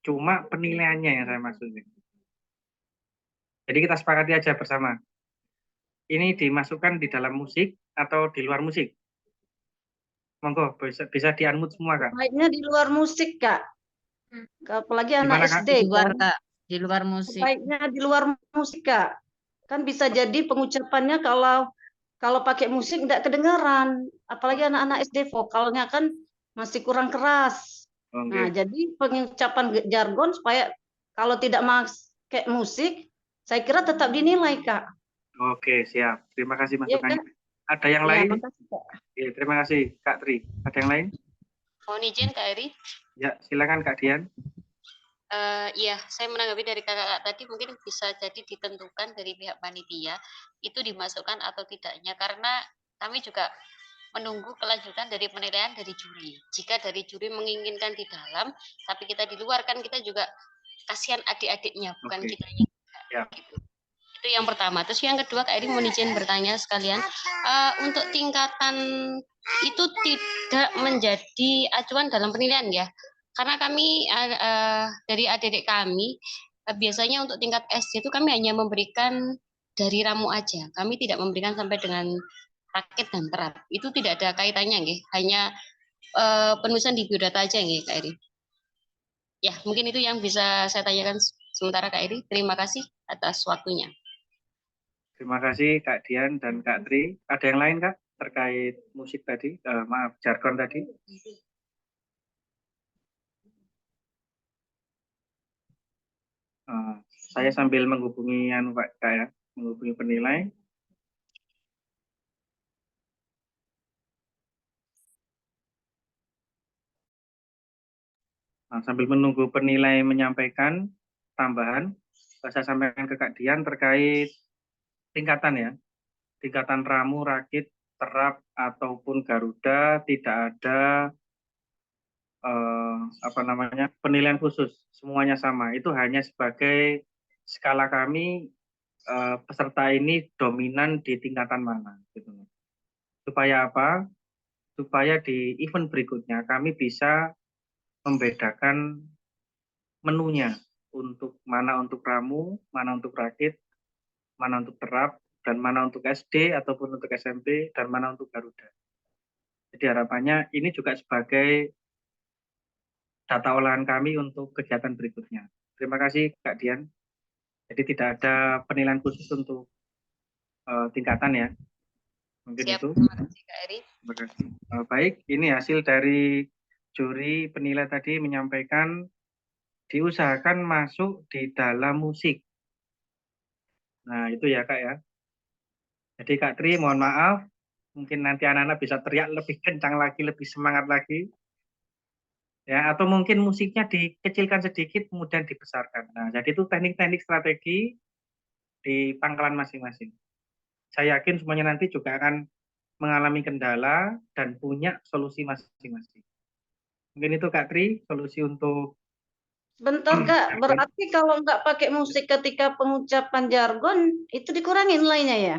Cuma penilaiannya yang saya maksudkan. Jadi kita sepakati aja bersama. Ini dimasukkan di dalam musik atau di luar musik? Monggo, bisa di-unmute semua, Kak. Baiknya di luar musik, Kak. Apalagi Gimana, anak Kak? SD. Di luar, kan. Kak. Di luar musik. Baiknya di luar musik, Kak. Kan bisa jadi pengucapannya kalau pakai musik tidak kedengaran. Apalagi anak-anak SD vokalnya kan masih kurang keras. Okay. Nah, jadi pengucapan jargon supaya kalau tidak pakai musik, saya kira tetap dinilai, Kak. Oke, siap. Terima kasih masukannya. Ya, Ada yang lain? Makasih, Kak. Ya, terima kasih, Kak Tri. Ada yang lain? Mohon izin Kak Eri. Ya, silakan Kak Dian. Iya, saya menanggapi dari kakak tadi mungkin bisa jadi ditentukan dari pihak panitia itu dimasukkan atau tidaknya karena kami juga menunggu kelanjutan dari penilaian dari juri. Jika dari juri menginginkan di dalam, tapi kita di luar kan kita juga kasihan adik-adiknya, bukan kitanya. Ya. Gitu. Itu yang pertama. Terus yang kedua, Kak Eri mohon izin bertanya sekalian, untuk tingkatan itu tidak menjadi acuan dalam penilaian ya? Karena kami dari adik-adik kami biasanya untuk tingkat SD itu kami hanya memberikan dari ramu aja. Kami tidak memberikan sampai dengan rakit dan terap. Itu tidak ada kaitannya nggih. Hanya penulisan di biodata aja nggih Kak Eri. Ya, mungkin itu yang bisa saya tanyakan sementara Kak Eri. Terima kasih atas waktunya. Terima kasih Kak Dian dan Kak Tri. Ada yang lain Kak terkait musik tadi? Maaf, jargon tadi. Saya sambil menghubungi Pak Kak ya, menghubungi penilai. Sambil menunggu penilai menyampaikan tambahan, saya sampaikan ke Kak Dian terkait tingkatan ya, tingkatan ramu, rakit, terap ataupun Garuda tidak ada penilaian khusus, semuanya sama. Itu hanya sebagai skala kami peserta ini dominan di tingkatan mana, gitu. Supaya apa? Supaya di event berikutnya kami bisa membedakan menunya untuk mana untuk ramu, mana untuk rakit, mana untuk terap, dan mana untuk SD ataupun untuk SMP, dan mana untuk Garuda. Jadi harapannya ini juga sebagai data olahan kami untuk kegiatan berikutnya. Terima kasih Kak Dian. Jadi tidak ada penilaian khusus untuk tingkatan ya. Mungkin Siap, itu. terima kasih Kak Eri. Terima kasih. Baik, ini hasil dari juri penilai tadi menyampaikan diusahakan masuk di dalam musik. Nah, itu ya Kak ya. Jadi Kak Tri, mohon maaf, mungkin nanti anak-anak bisa teriak lebih kencang lagi, lebih semangat lagi. Ya, atau mungkin musiknya dikecilkan sedikit, kemudian dibesarkan. Nah, jadi itu teknik-teknik strategi di pangkalan masing-masing. Saya yakin semuanya nanti juga akan mengalami kendala dan punya solusi masing-masing. Mungkin itu Kak Tri, solusi untuk... Bentar Kak, berarti kalau nggak pakai musik ketika pengucapan jargon, itu dikurangi nilainya ya?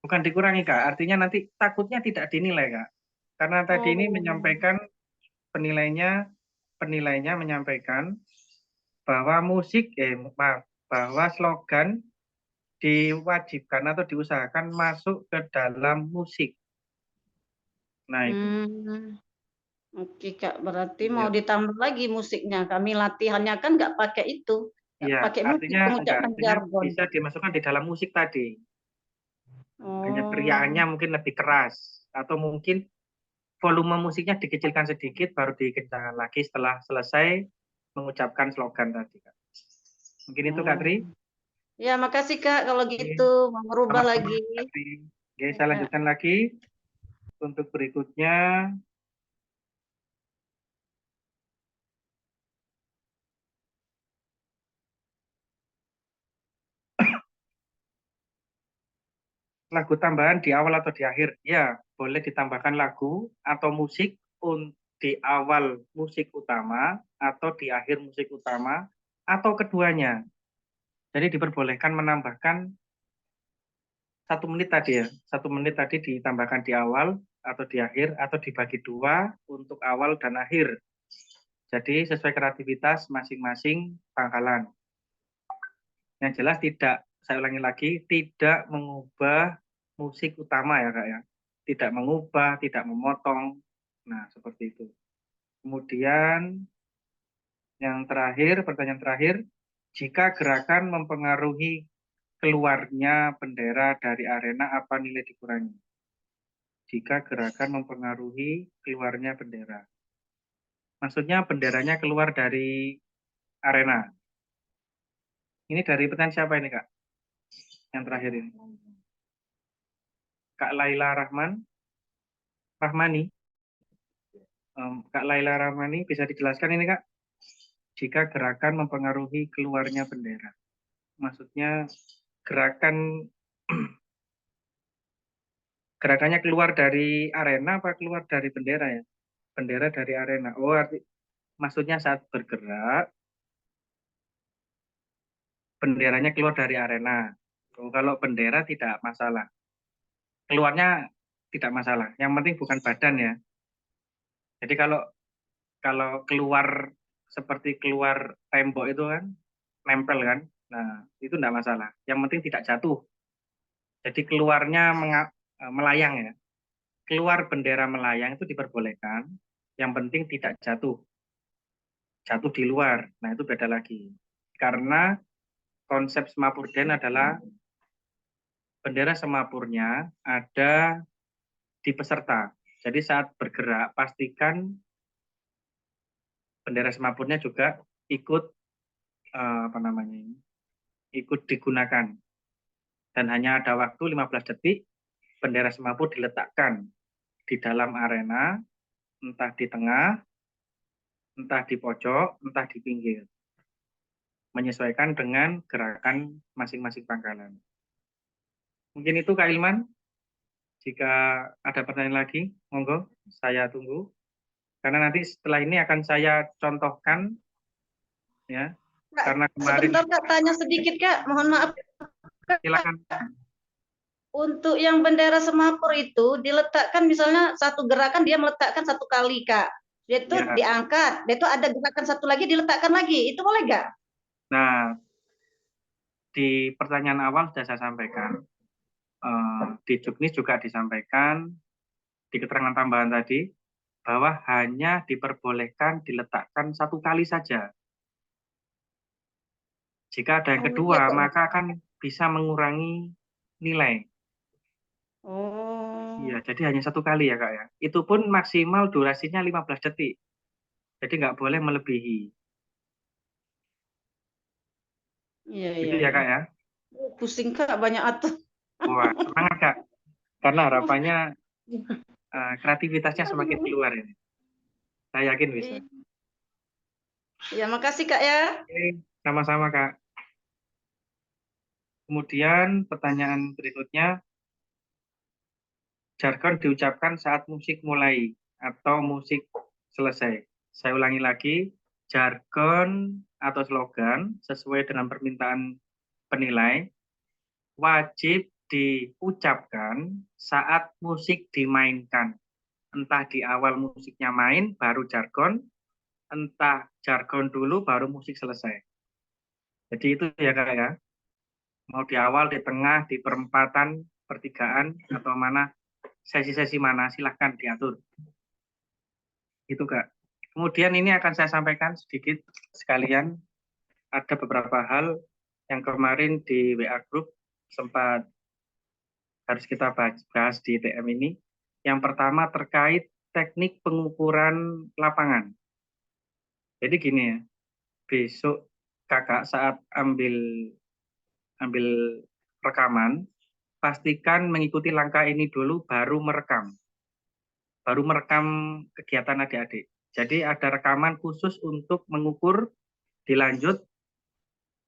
Bukan dikurangi Kak, artinya nanti takutnya tidak dinilai Kak. Karena tadi ini menyampaikan penilainya menyampaikan bahwa bahwa slogan diwajibkan atau diusahakan masuk ke dalam musik. Nah itu. Oke Kak, berarti mau ditambah lagi musiknya. Kami latihannya kan nggak pakai itu, nggak pakai musik pengucapan jargon. Bisa dimasukkan di dalam musik tadi. Hanya teriakannya mungkin lebih keras atau mungkin volume musiknya dikecilkan sedikit baru dikencangkan lagi setelah selesai mengucapkan slogan tadi Kak. Mungkin itu Kak Tri. Ya, makasih Kak kalau gitu mau merubah lagi. Oke, saya lanjutkan lagi untuk berikutnya. Lagu tambahan di awal atau di akhir? Ya, boleh ditambahkan lagu atau musik di awal musik utama atau di akhir musik utama atau keduanya. Jadi diperbolehkan menambahkan 1 menit tadi ya. 1 menit tadi ditambahkan di awal atau di akhir atau dibagi 2 untuk awal dan akhir. Jadi sesuai kreativitas masing-masing pangkalan. Yang jelas tidak, saya ulangi lagi, tidak mengubah musik utama ya Kak ya. Tidak mengubah, tidak memotong. Nah, seperti itu. Kemudian yang terakhir, pertanyaan terakhir, jika gerakan mempengaruhi keluarnya bendera dari arena, apa nilai dikurangi? Jika gerakan mempengaruhi keluarnya bendera. Maksudnya benderanya keluar dari arena. Ini dari pertanyaan siapa ini Kak? Yang terakhir ini. Kak Laila Rahmani. Kak Laila Ramani bisa dijelaskan ini Kak? Jika gerakan mempengaruhi keluarnya bendera. Maksudnya gerakan gerakannya keluar dari arena apa keluar dari bendera ya? Bendera dari arena. Oh, maksudnya saat bergerak benderanya keluar dari arena. Oh, kalau bendera tidak masalah. Keluarnya tidak masalah. Yang penting bukan badan ya. Jadi kalau keluar seperti keluar tembok itu kan nempel kan. Nah, itu tidak masalah. Yang penting tidak jatuh. Jadi keluarnya melayang ya. Keluar bendera melayang itu diperbolehkan. Yang penting tidak jatuh. Jatuh di luar. Nah, itu beda lagi. Karena konsep Semapurden adalah bendera semapurnya ada di peserta. Jadi saat bergerak pastikan bendera semapurnya juga ikut ikut digunakan. Dan hanya ada waktu 15 detik bendera semapur diletakkan di dalam arena, entah di tengah, entah di pojok, entah di pinggir. Menyesuaikan dengan gerakan masing-masing pangkalan. Mungkin itu Kak Ilman. Jika ada pertanyaan lagi, monggo saya tunggu. Karena nanti setelah ini akan saya contohkan ya. Kak, Karena kemarin sebentar Kak, tanya sedikit Kak, mohon maaf. silakan. Untuk yang bendera semapur itu diletakkan misalnya satu gerakan dia meletakkan satu kali Kak. Dia itu Ya. diangkat, dia itu ada gerakan satu lagi diletakkan lagi. Itu boleh nggak? Nah, di pertanyaan awal sudah saya sampaikan. Di Juknis juga disampaikan di keterangan tambahan tadi bahwa hanya diperbolehkan diletakkan satu kali saja. Jika ada yang kedua, maka akan bisa mengurangi nilai. Oh. Iya, jadi hanya satu kali ya Kak ya. Itu pun maksimal durasinya 15 detik. Jadi nggak boleh melebihi. Iya, Itu iya, ya Kak ya. Pusing Kak, banyak atur. Wah, semangat Kak. Karena harapannya kreativitasnya semakin keluar ini. Saya yakin bisa. Ya, makasih Kak ya. Oke, sama-sama Kak. Kemudian pertanyaan berikutnya, jargon diucapkan saat musik mulai atau musik selesai. Saya ulangi lagi, jargon atau slogan sesuai dengan permintaan penilai wajib diucapkan saat musik dimainkan. Entah di awal musiknya main baru jargon, entah jargon dulu baru musik selesai. Jadi itu ya Kak ya. Mau di awal, di tengah, di perempatan, pertigaan, atau mana, sesi-sesi mana, silahkan diatur. Itu Kak. Kemudian ini akan saya sampaikan sedikit sekalian, ada beberapa hal yang kemarin di WA Group sempat harus kita bahas di TM ini. Yang pertama terkait teknik pengukuran lapangan. Jadi gini ya, besok kakak saat ambil rekaman, pastikan mengikuti langkah ini dulu baru merekam. Baru merekam kegiatan adik-adik. Jadi ada rekaman khusus untuk mengukur dilanjut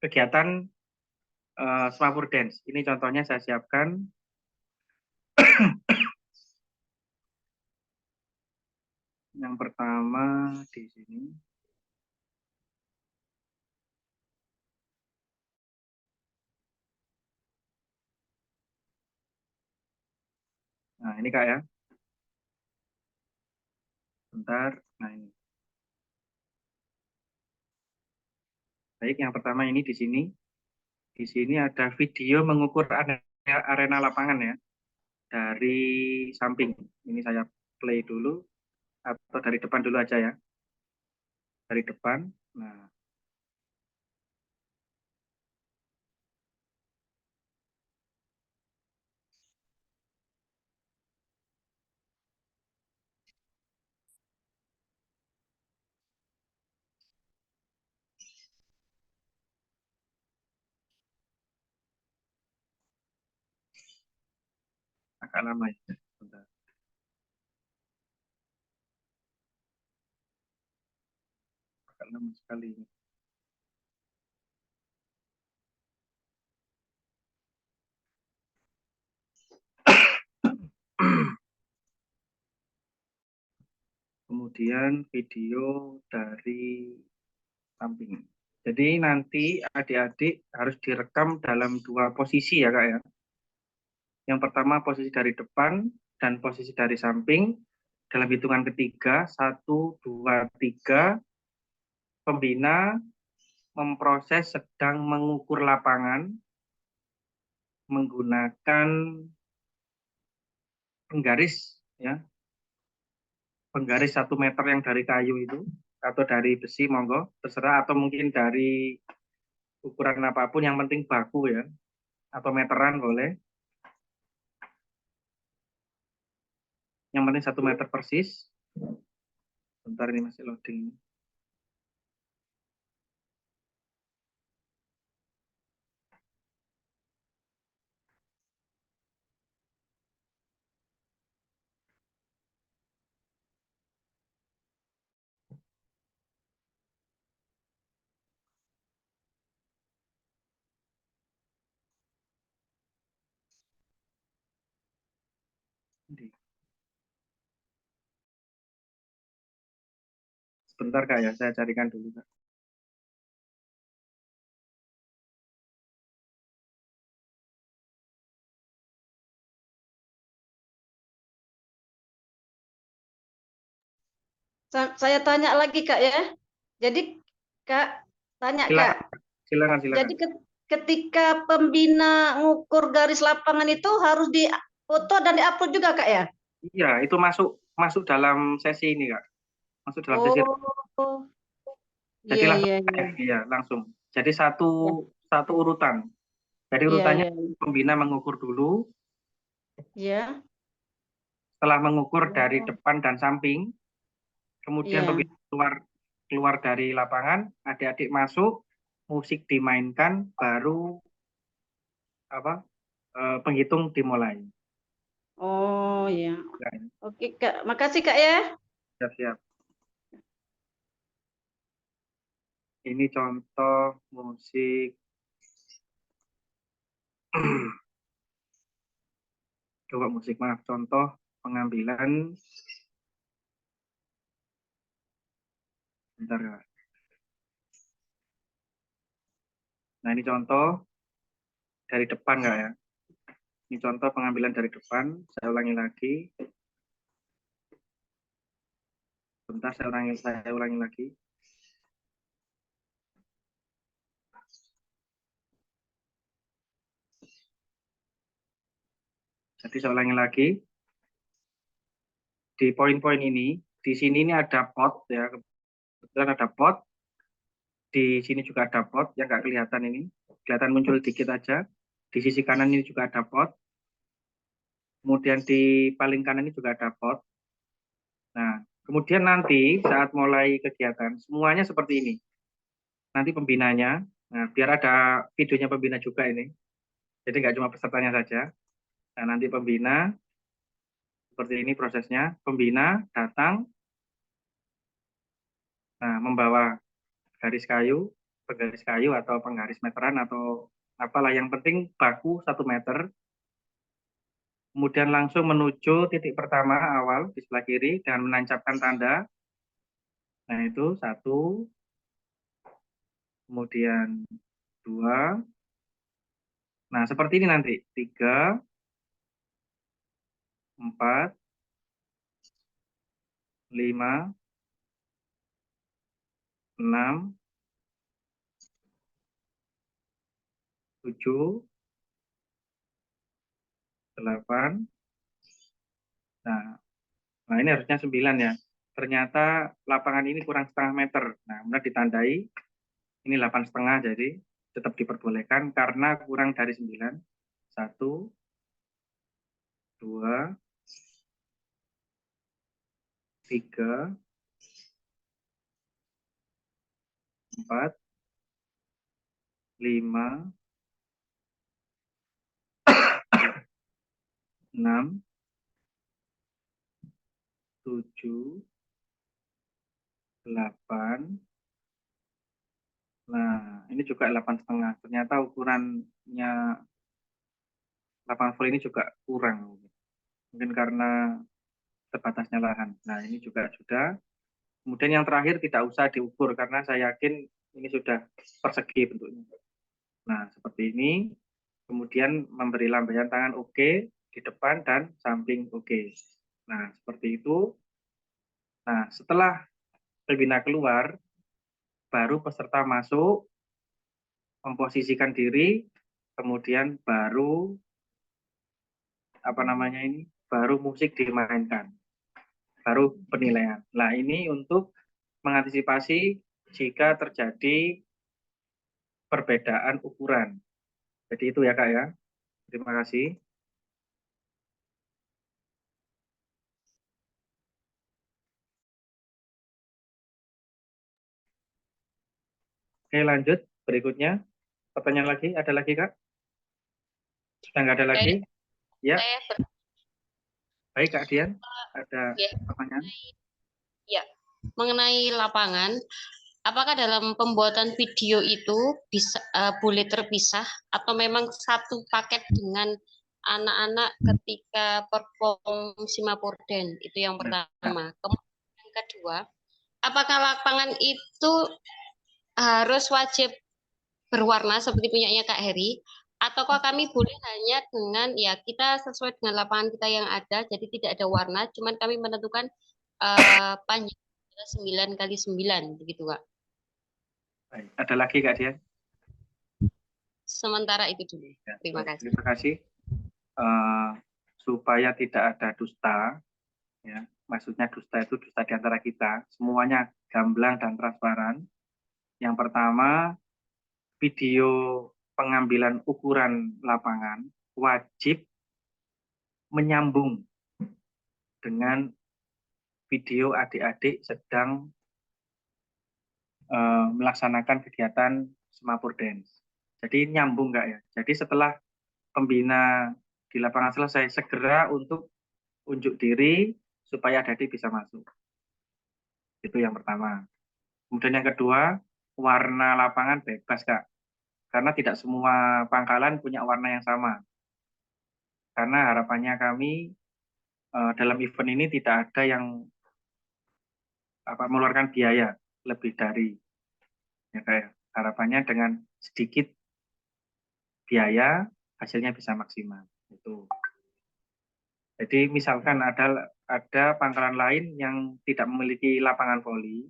kegiatan Semapur Dance. Ini contohnya saya siapkan. Yang pertama di sini. Nah, ini Kak ya. Bentar. Nah, ini. Baik, yang pertama ini di sini. Di sini ada video mengukur arena lapangan ya. Dari samping. Ini saya play dulu. Atau dari depan dulu aja ya. Dari depan. Nah, agak lama ya. Bentar. lama sekali. Kemudian video dari samping. Jadi nanti adik-adik harus direkam dalam dua posisi ya Kak ya. Yang pertama posisi dari depan dan posisi dari samping. Dalam hitungan ketiga, 1, 2, 3, pembina memproses sedang mengukur lapangan menggunakan penggaris ya. Penggaris 1 meter yang dari kayu itu atau dari besi monggo terserah, atau mungkin dari ukuran apapun yang penting baku ya, atau meteran boleh, yang penting 1 meter persis. Bentar ini masih loading. Sebentar Kak ya, saya carikan dulu Kak. Saya tanya lagi Kak ya. Jadi Kak, tanya Kak. Silakan. Jadi ketika pembina ngukur garis lapangan itu harus difoto dan diupload juga Kak ya? Iya, itu masuk dalam sesi ini Kak. Masuk dalam sesi. Jadi iya, langsung. Jadi satu urutan. Jadi urutannya pembina mengukur dulu. Iya. Setelah mengukur dari depan dan samping, kemudian pembina keluar dari lapangan, adik-adik masuk, musik dimainkan, baru penghitung dimulai. Oh ya. Oke Kak, makasih Kak ya. Siap. Ini contoh musik. Coba musik, maaf. Contoh pengambilan. Bentar Kak. Nah ini contoh dari depan Kak ya. Ini contoh pengambilan dari depan. Saya ulangi lagi. Bentar, saya ulangi lagi. Jadi saya ulangi lagi. Di poin-poin ini, di sini ini ada pot ya. Kebetulan ada pot. Di sini juga ada pot yang nggak kelihatan ini. Kelihatan muncul dikit aja. Di sisi kanan ini juga ada pot. Kemudian di paling kanan ini juga ada pot. Nah, kemudian nanti saat mulai kegiatan, semuanya seperti ini. Nanti pembinanya, nah biar ada videonya pembina juga ini. Jadi nggak cuma pesertanya saja. Nah, nanti pembina, seperti ini prosesnya. Pembina datang, nah membawa garis kayu, penggaris kayu atau penggaris meteran atau apalah, yang penting baku 1 meter. Kemudian langsung menuju titik pertama awal di sebelah kiri dan menancapkan tanda. Nah itu 1, kemudian 2. Nah seperti ini nanti 3, 4, 5, 6, 7, 8. Nah ini harusnya 9 ya. Ternyata lapangan ini kurang setengah meter. Nah kemudian ditandai ini 8,5, jadi tetap diperbolehkan karena kurang dari 9. 1, 2, 3, 4, 5, 6, 7, 8, ini juga 8,5. Ternyata ukurannya 8 volt ini juga kurang. Mungkin karena terbatasnya lahan. Nah, ini juga sudah. Kemudian yang terakhir tidak usah diukur karena saya yakin ini sudah persegi bentuknya. Nah, seperti ini. Kemudian memberi lambaian tangan oke di depan dan samping oke. Nah, seperti itu. Nah, setelah pembina keluar, baru peserta masuk, memposisikan diri, kemudian baru baru musik dimainkan, baru penilaian. Nah, ini untuk mengantisipasi jika terjadi perbedaan ukuran. Jadi itu ya Kak ya. Terima kasih. Oke, lanjut. Berikutnya. Pertanyaan lagi? Ada lagi Kak? Sudah nggak ada lagi? Ya. Baik Kak Dian. Ada pertanyaan? Ya, mengenai lapangan, apakah dalam pembuatan video itu bisa boleh terpisah atau memang satu paket dengan anak-anak ketika perform Simapurden? Itu yang pertama. Kemudian yang kedua, apakah lapangan itu harus wajib berwarna seperti punyanya Kak Heri? Ataukah kami boleh hanya dengan ya kita sesuai dengan lapangan kita yang ada, jadi tidak ada warna, cuman kami menentukan panjang 9x9 begitu Kak. Baik. Ada lagi Kak Dian? Sementara itu dulu. Ya, Terima kasih. Terima kasih. Supaya tidak ada dusta, ya, maksudnya dusta itu dusta di antara kita, semuanya gamblang dan transparan. Yang pertama, video pengambilan ukuran lapangan wajib menyambung dengan video adik-adik sedang melaksanakan kegiatan Simapurden. Jadi nyambung nggak ya? Jadi setelah pembina di lapangan selesai, segera untuk unjuk diri supaya adik-adik bisa masuk. Itu yang pertama. Kemudian yang kedua, warna lapangan bebas Kak. Karena tidak semua pangkalan punya warna yang sama. Karena harapannya kami dalam event ini tidak ada yang mengeluarkan biaya lebih dari ya kayak harapannya dengan sedikit biaya hasilnya bisa maksimal. Itu. Jadi misalkan ada pangkalan lain yang tidak memiliki lapangan voli,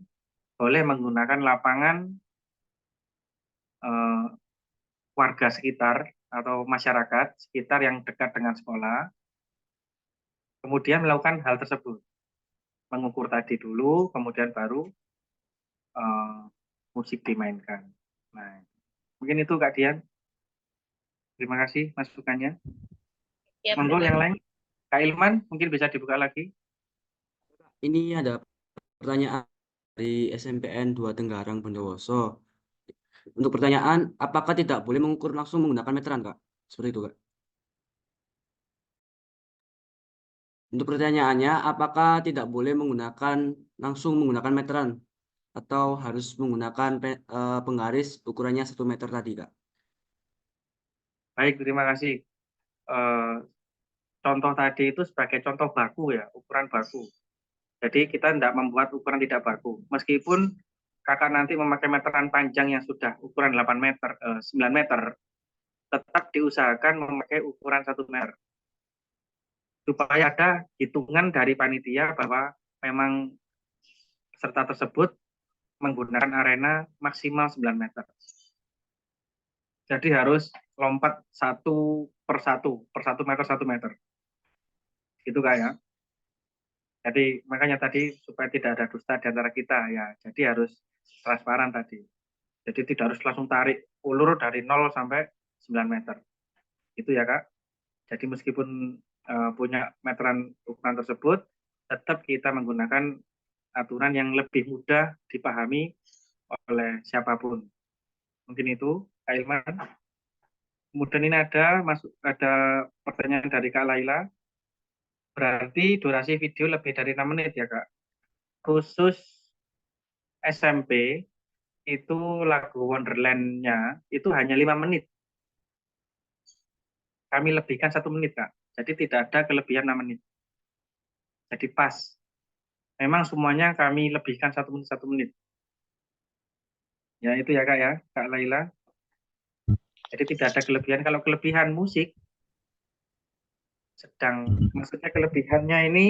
boleh menggunakan lapangan warga sekitar atau masyarakat sekitar yang dekat dengan sekolah, kemudian melakukan hal tersebut. Mengukur tadi dulu, kemudian baru musik dimainkan. Nah, mungkin itu Kak Dian. Terima kasih masukannya. Ya, Monggo yang lain. Kak Ilman, mungkin bisa dibuka lagi. Ini ada pertanyaan dari SMPN 2 Tenggarang Bondowoso. Untuk pertanyaan, apakah tidak boleh mengukur langsung menggunakan meteran, Kak? Seperti itu, Kak. Untuk pertanyaannya, apakah tidak boleh langsung menggunakan meteran atau harus menggunakan penggaris ukurannya 1 meter tadi, Kak? Baik, terima kasih. Contoh tadi itu sebagai contoh baku ya, ukuran baku. Jadi kita tidak membuat ukuran tidak baku. Meskipun kakak nanti memakai meteran panjang yang sudah ukuran 8 meter, 9 meter, tetap diusahakan memakai ukuran 1 meter. Supaya ada hitungan dari panitia bahwa memang peserta tersebut menggunakan arena maksimal 9 meter. Jadi harus lompat 1 per 1 meter 1 meter. Gitu Kak ya. Jadi makanya tadi supaya tidak ada dusta di antara kita ya. Jadi harus transparan tadi. Jadi tidak harus langsung tarik ulur dari 0 sampai 9 meter. Itu ya Kak. Jadi meskipun punya meteran ukuran tersebut, tetap kita menggunakan aturan yang lebih mudah dipahami oleh siapapun. Mungkin itu, Kak Ilman. Kemudian ini ada pertanyaan dari Kak Laila. Berarti durasi video lebih dari 6 menit ya Kak. Khusus SMP itu lagu Wonderland-nya itu hanya 5 menit. Kami lebihkan 1 menit, Kak. Jadi tidak ada kelebihan 6 menit. Jadi pas. Memang semuanya kami lebihkan 1 menit, 1 menit. Ya itu ya Kak ya, Kak Laila. Jadi tidak ada kelebihan. Kalau kelebihan musik, maksudnya kelebihannya ini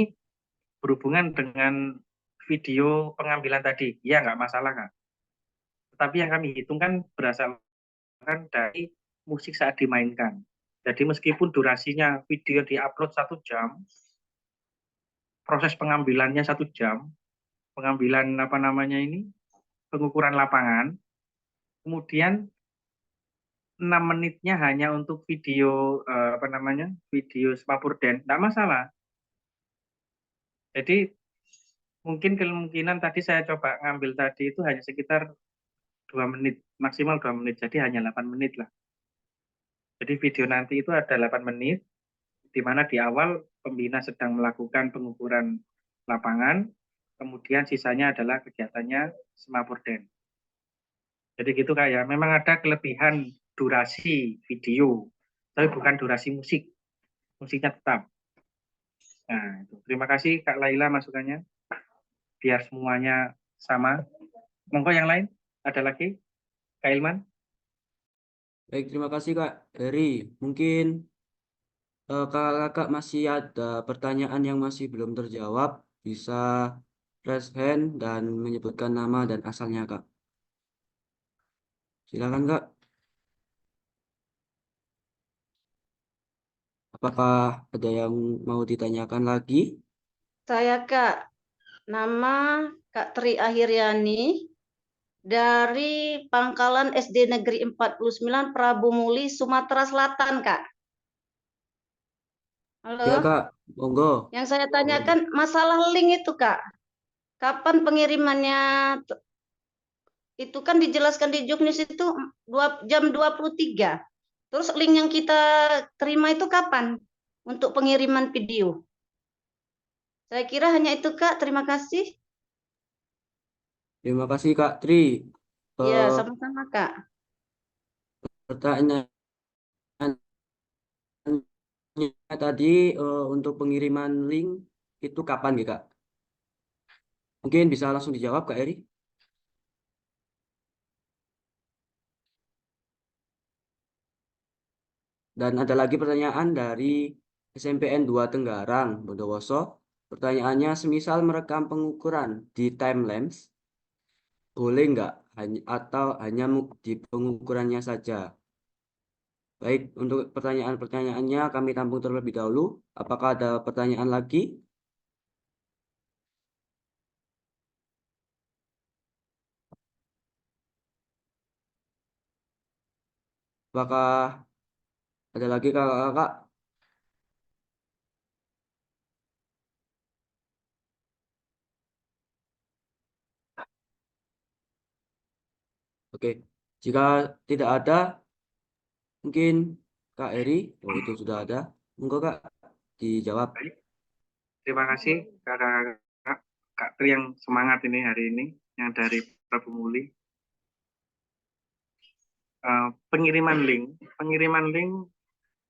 berhubungan dengan video pengambilan tadi. Ya nggak masalah Kak. Tetapi yang kami hitungkan berdasarkan dari musik saat dimainkan. Jadi meskipun durasinya video diupload 1 jam, proses pengambilannya 1 jam, pengambilan pengukuran lapangan, kemudian 6 menitnya hanya untuk video video Smapurden, enggak masalah. Jadi mungkin kemungkinan tadi saya coba ngambil tadi itu hanya sekitar 2 menit, maksimal 2 menit, jadi hanya 8 menit lah. Jadi video nanti itu ada 8 menit, di mana di awal pembina sedang melakukan pengukuran lapangan, kemudian sisanya adalah kegiatannya Smapurden. Jadi gitu Kak ya, memang ada kelebihan durasi video, tapi bukan durasi musik. Musiknya tetap. Nah, itu. Terima kasih Kak Laila masukannya. Biar semuanya sama. Monggo yang lain, ada lagi? Kak Ilman? Baik, terima kasih Kak Heri. Mungkin kakak masih ada pertanyaan yang masih belum terjawab, bisa raise hand dan menyebutkan nama dan asalnya Kak. Silakan Kak. Apakah ada yang mau ditanyakan lagi? Saya Kak, nama Kak Tri Ahiryani dari Pangkalan SD Negeri 49 Prabu Muli, Sumatera Selatan, Kak. Halo. Ya Kak, monggo. Yang saya tanyakan masalah link itu, Kak. Kapan pengirimannya? Itu kan dijelaskan di Juknis itu jam 23. Terus link yang kita terima itu kapan untuk pengiriman video? Saya kira hanya itu, Kak. Terima kasih. Terima kasih Kak Tri. Ya, sama-sama, Kak. Pertanyaan tadi untuk pengiriman link itu kapan ya Kak? Mungkin bisa langsung dijawab Kak Eri. Dan ada lagi pertanyaan dari SMPN 2 Tenggarang, Bondowoso. Pertanyaannya, semisal merekam pengukuran di timelapse, boleh nggak? Atau hanya di pengukurannya saja? Baik, untuk pertanyaan-pertanyaannya kami tampung terlebih dahulu. Apakah ada pertanyaan lagi? Apakah ada lagi kakak-kakak? Oke, jika tidak ada, mungkin Kak Eri, oh itu sudah ada. Monggo Kak, dijawab. Baik. Terima kasih Kak Tri yang semangat ini hari ini, yang dari Prabu Muli. Pengiriman link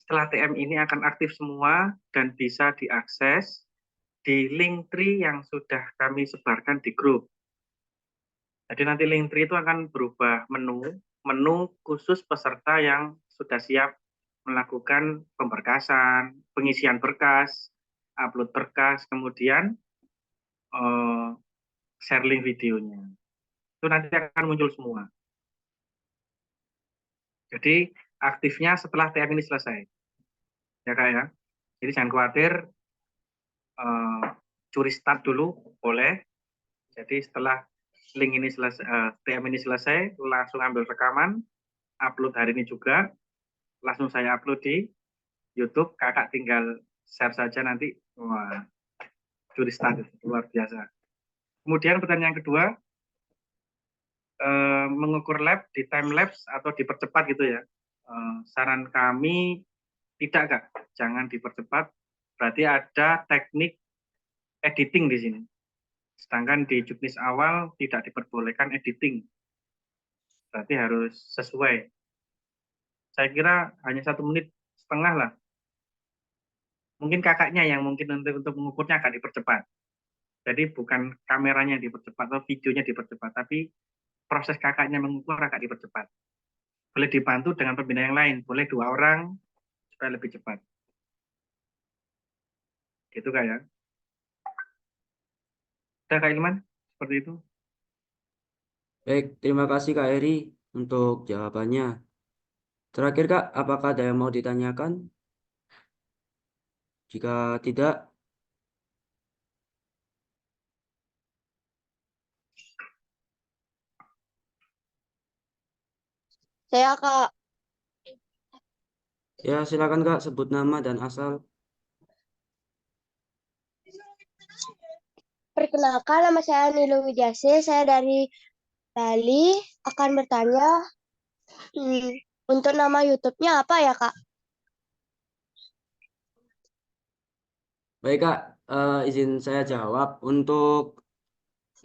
setelah TM ini akan aktif semua dan bisa diakses di link tree yang sudah kami sebarkan di grup. Jadi nanti link tree itu akan berubah menu khusus peserta yang sudah siap melakukan pemberkasan, pengisian berkas, upload berkas, kemudian share link videonya. Itu nanti akan muncul semua. Jadi aktifnya setelah TM ini selesai. Ya Kak ya. Jadi jangan khawatir, curi start dulu boleh. Jadi setelah link ini selesai, TM ini selesai, langsung ambil rekaman, upload hari ini juga, langsung saya upload di YouTube. Kakak tinggal share saja nanti. Wah, curi start luar biasa. Kemudian pertanyaan kedua, mengukur lab di time lapse atau dipercepat gitu ya. Saran kami tidak Kak, jangan dipercepat. Berarti ada teknik editing di sini. Sedangkan di Juknis awal tidak diperbolehkan editing. Berarti harus sesuai. Saya kira hanya 1,5 menit lah. Mungkin kakaknya yang mungkin untuk mengukurnya agak dipercepat. Jadi bukan kameranya dipercepat atau videonya dipercepat, tapi proses kakaknya mengukur agak dipercepat. Boleh dibantu dengan pembina yang lain, boleh 2 orang supaya lebih cepat. Gitu Kak ya. Udah Kak Ilman, seperti itu. Baik, terima kasih Kak Eri untuk jawabannya. Terakhir Kak, apakah ada yang mau ditanyakan? Jika tidak, Saya Kak. ya silakan Kak, sebut nama dan asal. Perkenalkan, nama saya Nilu Widiase, saya dari Bali, akan bertanya, untuk nama YouTube-nya apa ya Kak? Baik Kak, izin saya jawab. Untuk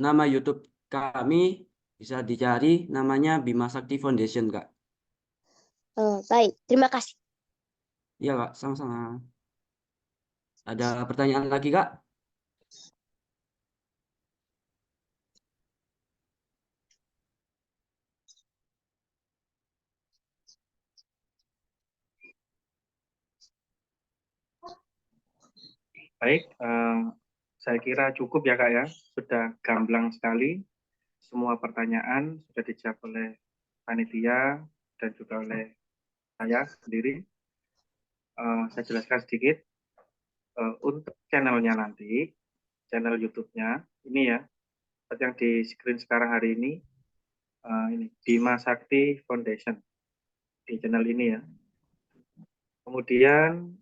nama YouTube kami bisa dicari namanya Bima Sakti Foundation Kak. Baik, terima kasih. Iya Kak, sama-sama. Ada pertanyaan lagi Kak? Baik, saya kira cukup ya Kak ya. Sudah gamblang sekali. Semua pertanyaan sudah dijawab oleh panitia dan juga oleh saya sendiri. Saya jelaskan sedikit. Untuk channelnya nanti, channel YouTube-nya, ini ya, seperti yang di screen sekarang hari ini Bima Sakti Foundation, di channel ini ya. Kemudian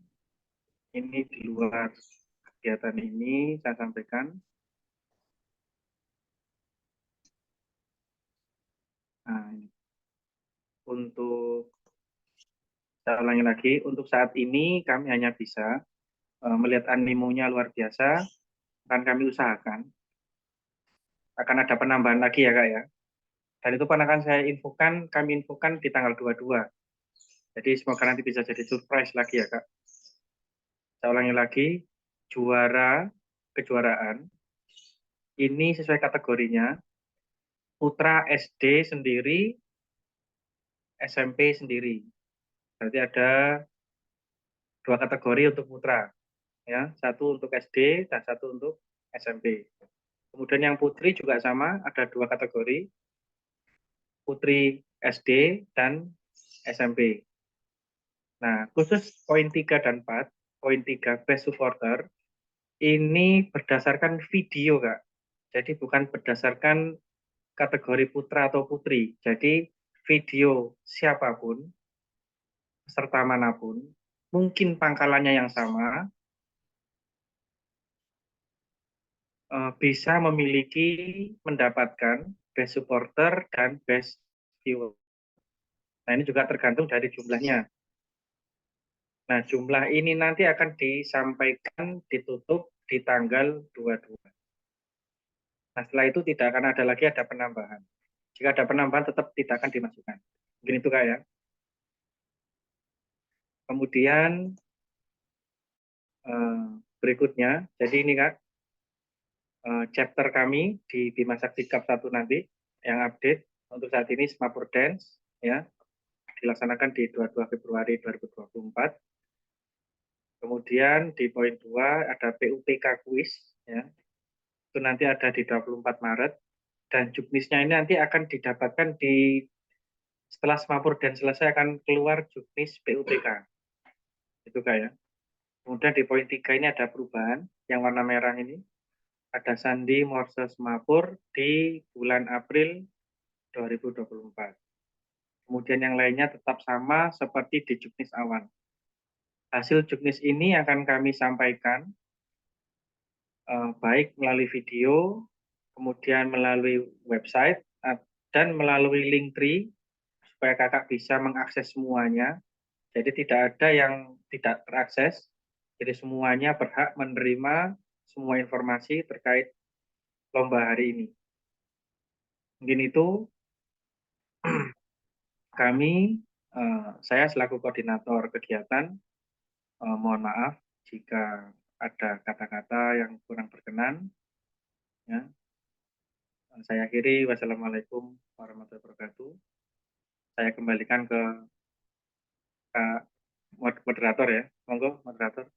ini di luar kegiatan ini saya sampaikan, nah, untuk saya ulangi lagi, untuk saat ini kami hanya bisa melihat animonya luar biasa, akan kami usahakan akan ada penambahan lagi ya Kak ya. Dan itu pun akan kami infokan di tanggal 22. Jadi semoga nanti bisa jadi surprise lagi ya Kak. Saya ulangi lagi, kejuaraan ini sesuai kategorinya, putra SD sendiri, SMP sendiri. Berarti ada 2 kategori untuk putra, ya, 1 untuk SD dan 1 untuk SMP. Kemudian yang putri juga sama, ada 2 kategori, putri SD dan SMP. Nah, khusus poin 3 dan 4, poin 3 best supporter, ini berdasarkan video, Kak. Jadi bukan berdasarkan kategori putra atau putri. Jadi video siapapun, peserta manapun, mungkin pangkalannya yang sama, bisa mendapatkan best supporter dan best viewer. Nah, ini juga tergantung dari jumlahnya. Nah, jumlah ini nanti akan disampaikan ditutup di tanggal 22. Nah, setelah itu tidak akan ada lagi penambahan. Jika ada penambahan tetap tidak akan dimasukkan. Mungkin itu Kak ya. Kemudian berikutnya, jadi ini Kak, chapter kami di Bima Sakti Cup 1 nanti yang update untuk saat ini Semapur Dance ya, dilaksanakan di 22 Februari 2024. Kemudian di poin 2 ada PUPK Quiz ya. Itu nanti ada di 24 Maret dan juknisnya ini nanti akan didapatkan setelah Semapur Dance selesai akan keluar juknis PUPK. Itu Kak ya. Kemudian di poin 3 ini ada perubahan yang warna merah ini. Ada Sandi Morse Semapur di bulan April 2024. Kemudian yang lainnya tetap sama seperti di juknis awal. Hasil juknis ini akan kami sampaikan baik melalui video, kemudian melalui website, dan melalui Linktree supaya kakak bisa mengakses semuanya. Jadi tidak ada yang tidak terakses. Jadi semuanya berhak menerima semua informasi terkait lomba hari ini. Mungkin itu. Saya selaku koordinator kegiatan, mohon maaf jika ada kata-kata yang kurang berkenan. Ya. Saya akhiri, wassalamualaikum warahmatullahi wabarakatuh. Saya kembalikan ke moderator ya, monggo moderator.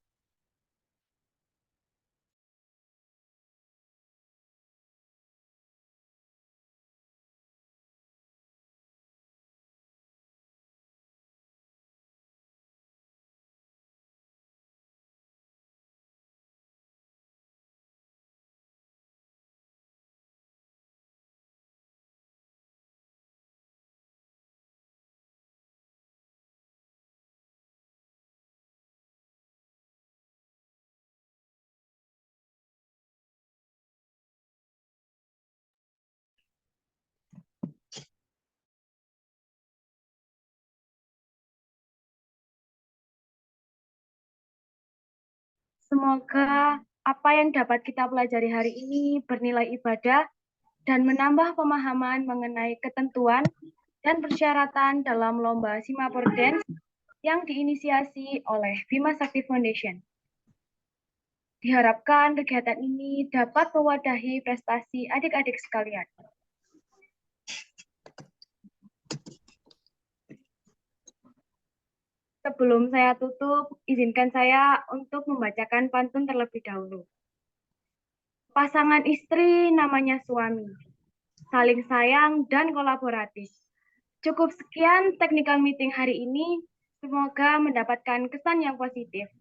Semoga apa yang dapat kita pelajari hari ini bernilai ibadah dan menambah pemahaman mengenai ketentuan dan persyaratan dalam lomba Simapor Dance yang diinisiasi oleh Bima Sakti Foundation. Diharapkan kegiatan ini dapat mewadahi prestasi adik-adik sekalian. Sebelum saya tutup, izinkan saya untuk membacakan pantun terlebih dahulu. Pasangan istri namanya suami, saling sayang dan kolaboratif. Cukup sekian technical meeting hari ini, semoga mendapatkan kesan yang positif.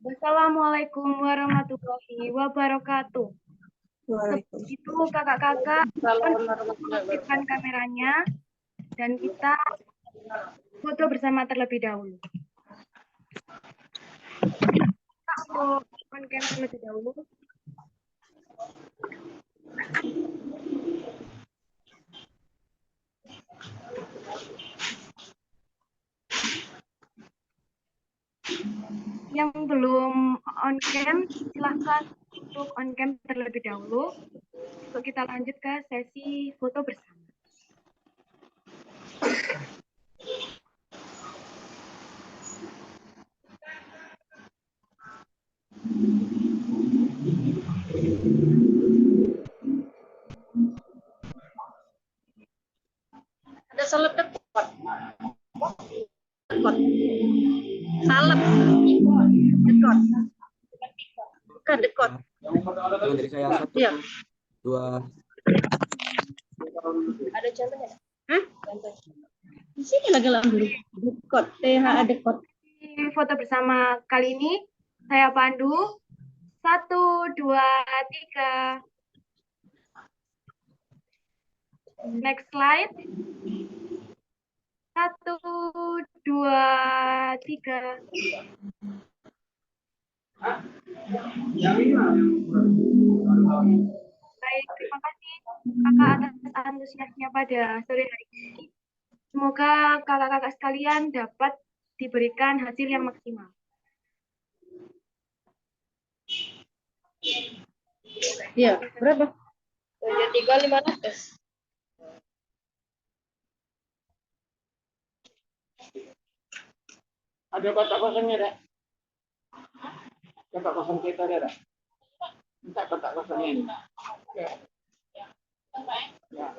Wassalamualaikum warahmatullahi wabarakatuh. Sebelum itu kakak-kakak aktifkan kameranya dan kita foto bersama terlebih dahulu. Kita untuk on cam terlebih dahulu. Yang belum on cam, silahkan untuk on cam terlebih dahulu. Untuk kita lanjut ke sesi foto bersama. Ada salep dekot. Salep. Dekot. Bukan dekot. Dari saya 1, Ya. 2. Ada contohnya? Hah? Di sini lagi dulu. Dekot. THA dekot. Di foto bersama kali ini, saya pandu. 1, 2, 3. Next slide. 1, 2, 3. Baik, terima kasih kakak atas antusiasnya pada sore hari ini. Semoga kakak-kakak sekalian dapat diberikan hasil yang maksimal. Ya, berapa? 73.500. Ada kotak kosongnya, Dek? Kotak kosong kita ada, Dek? Minta kotak kosongnya ini. Ya. Ya.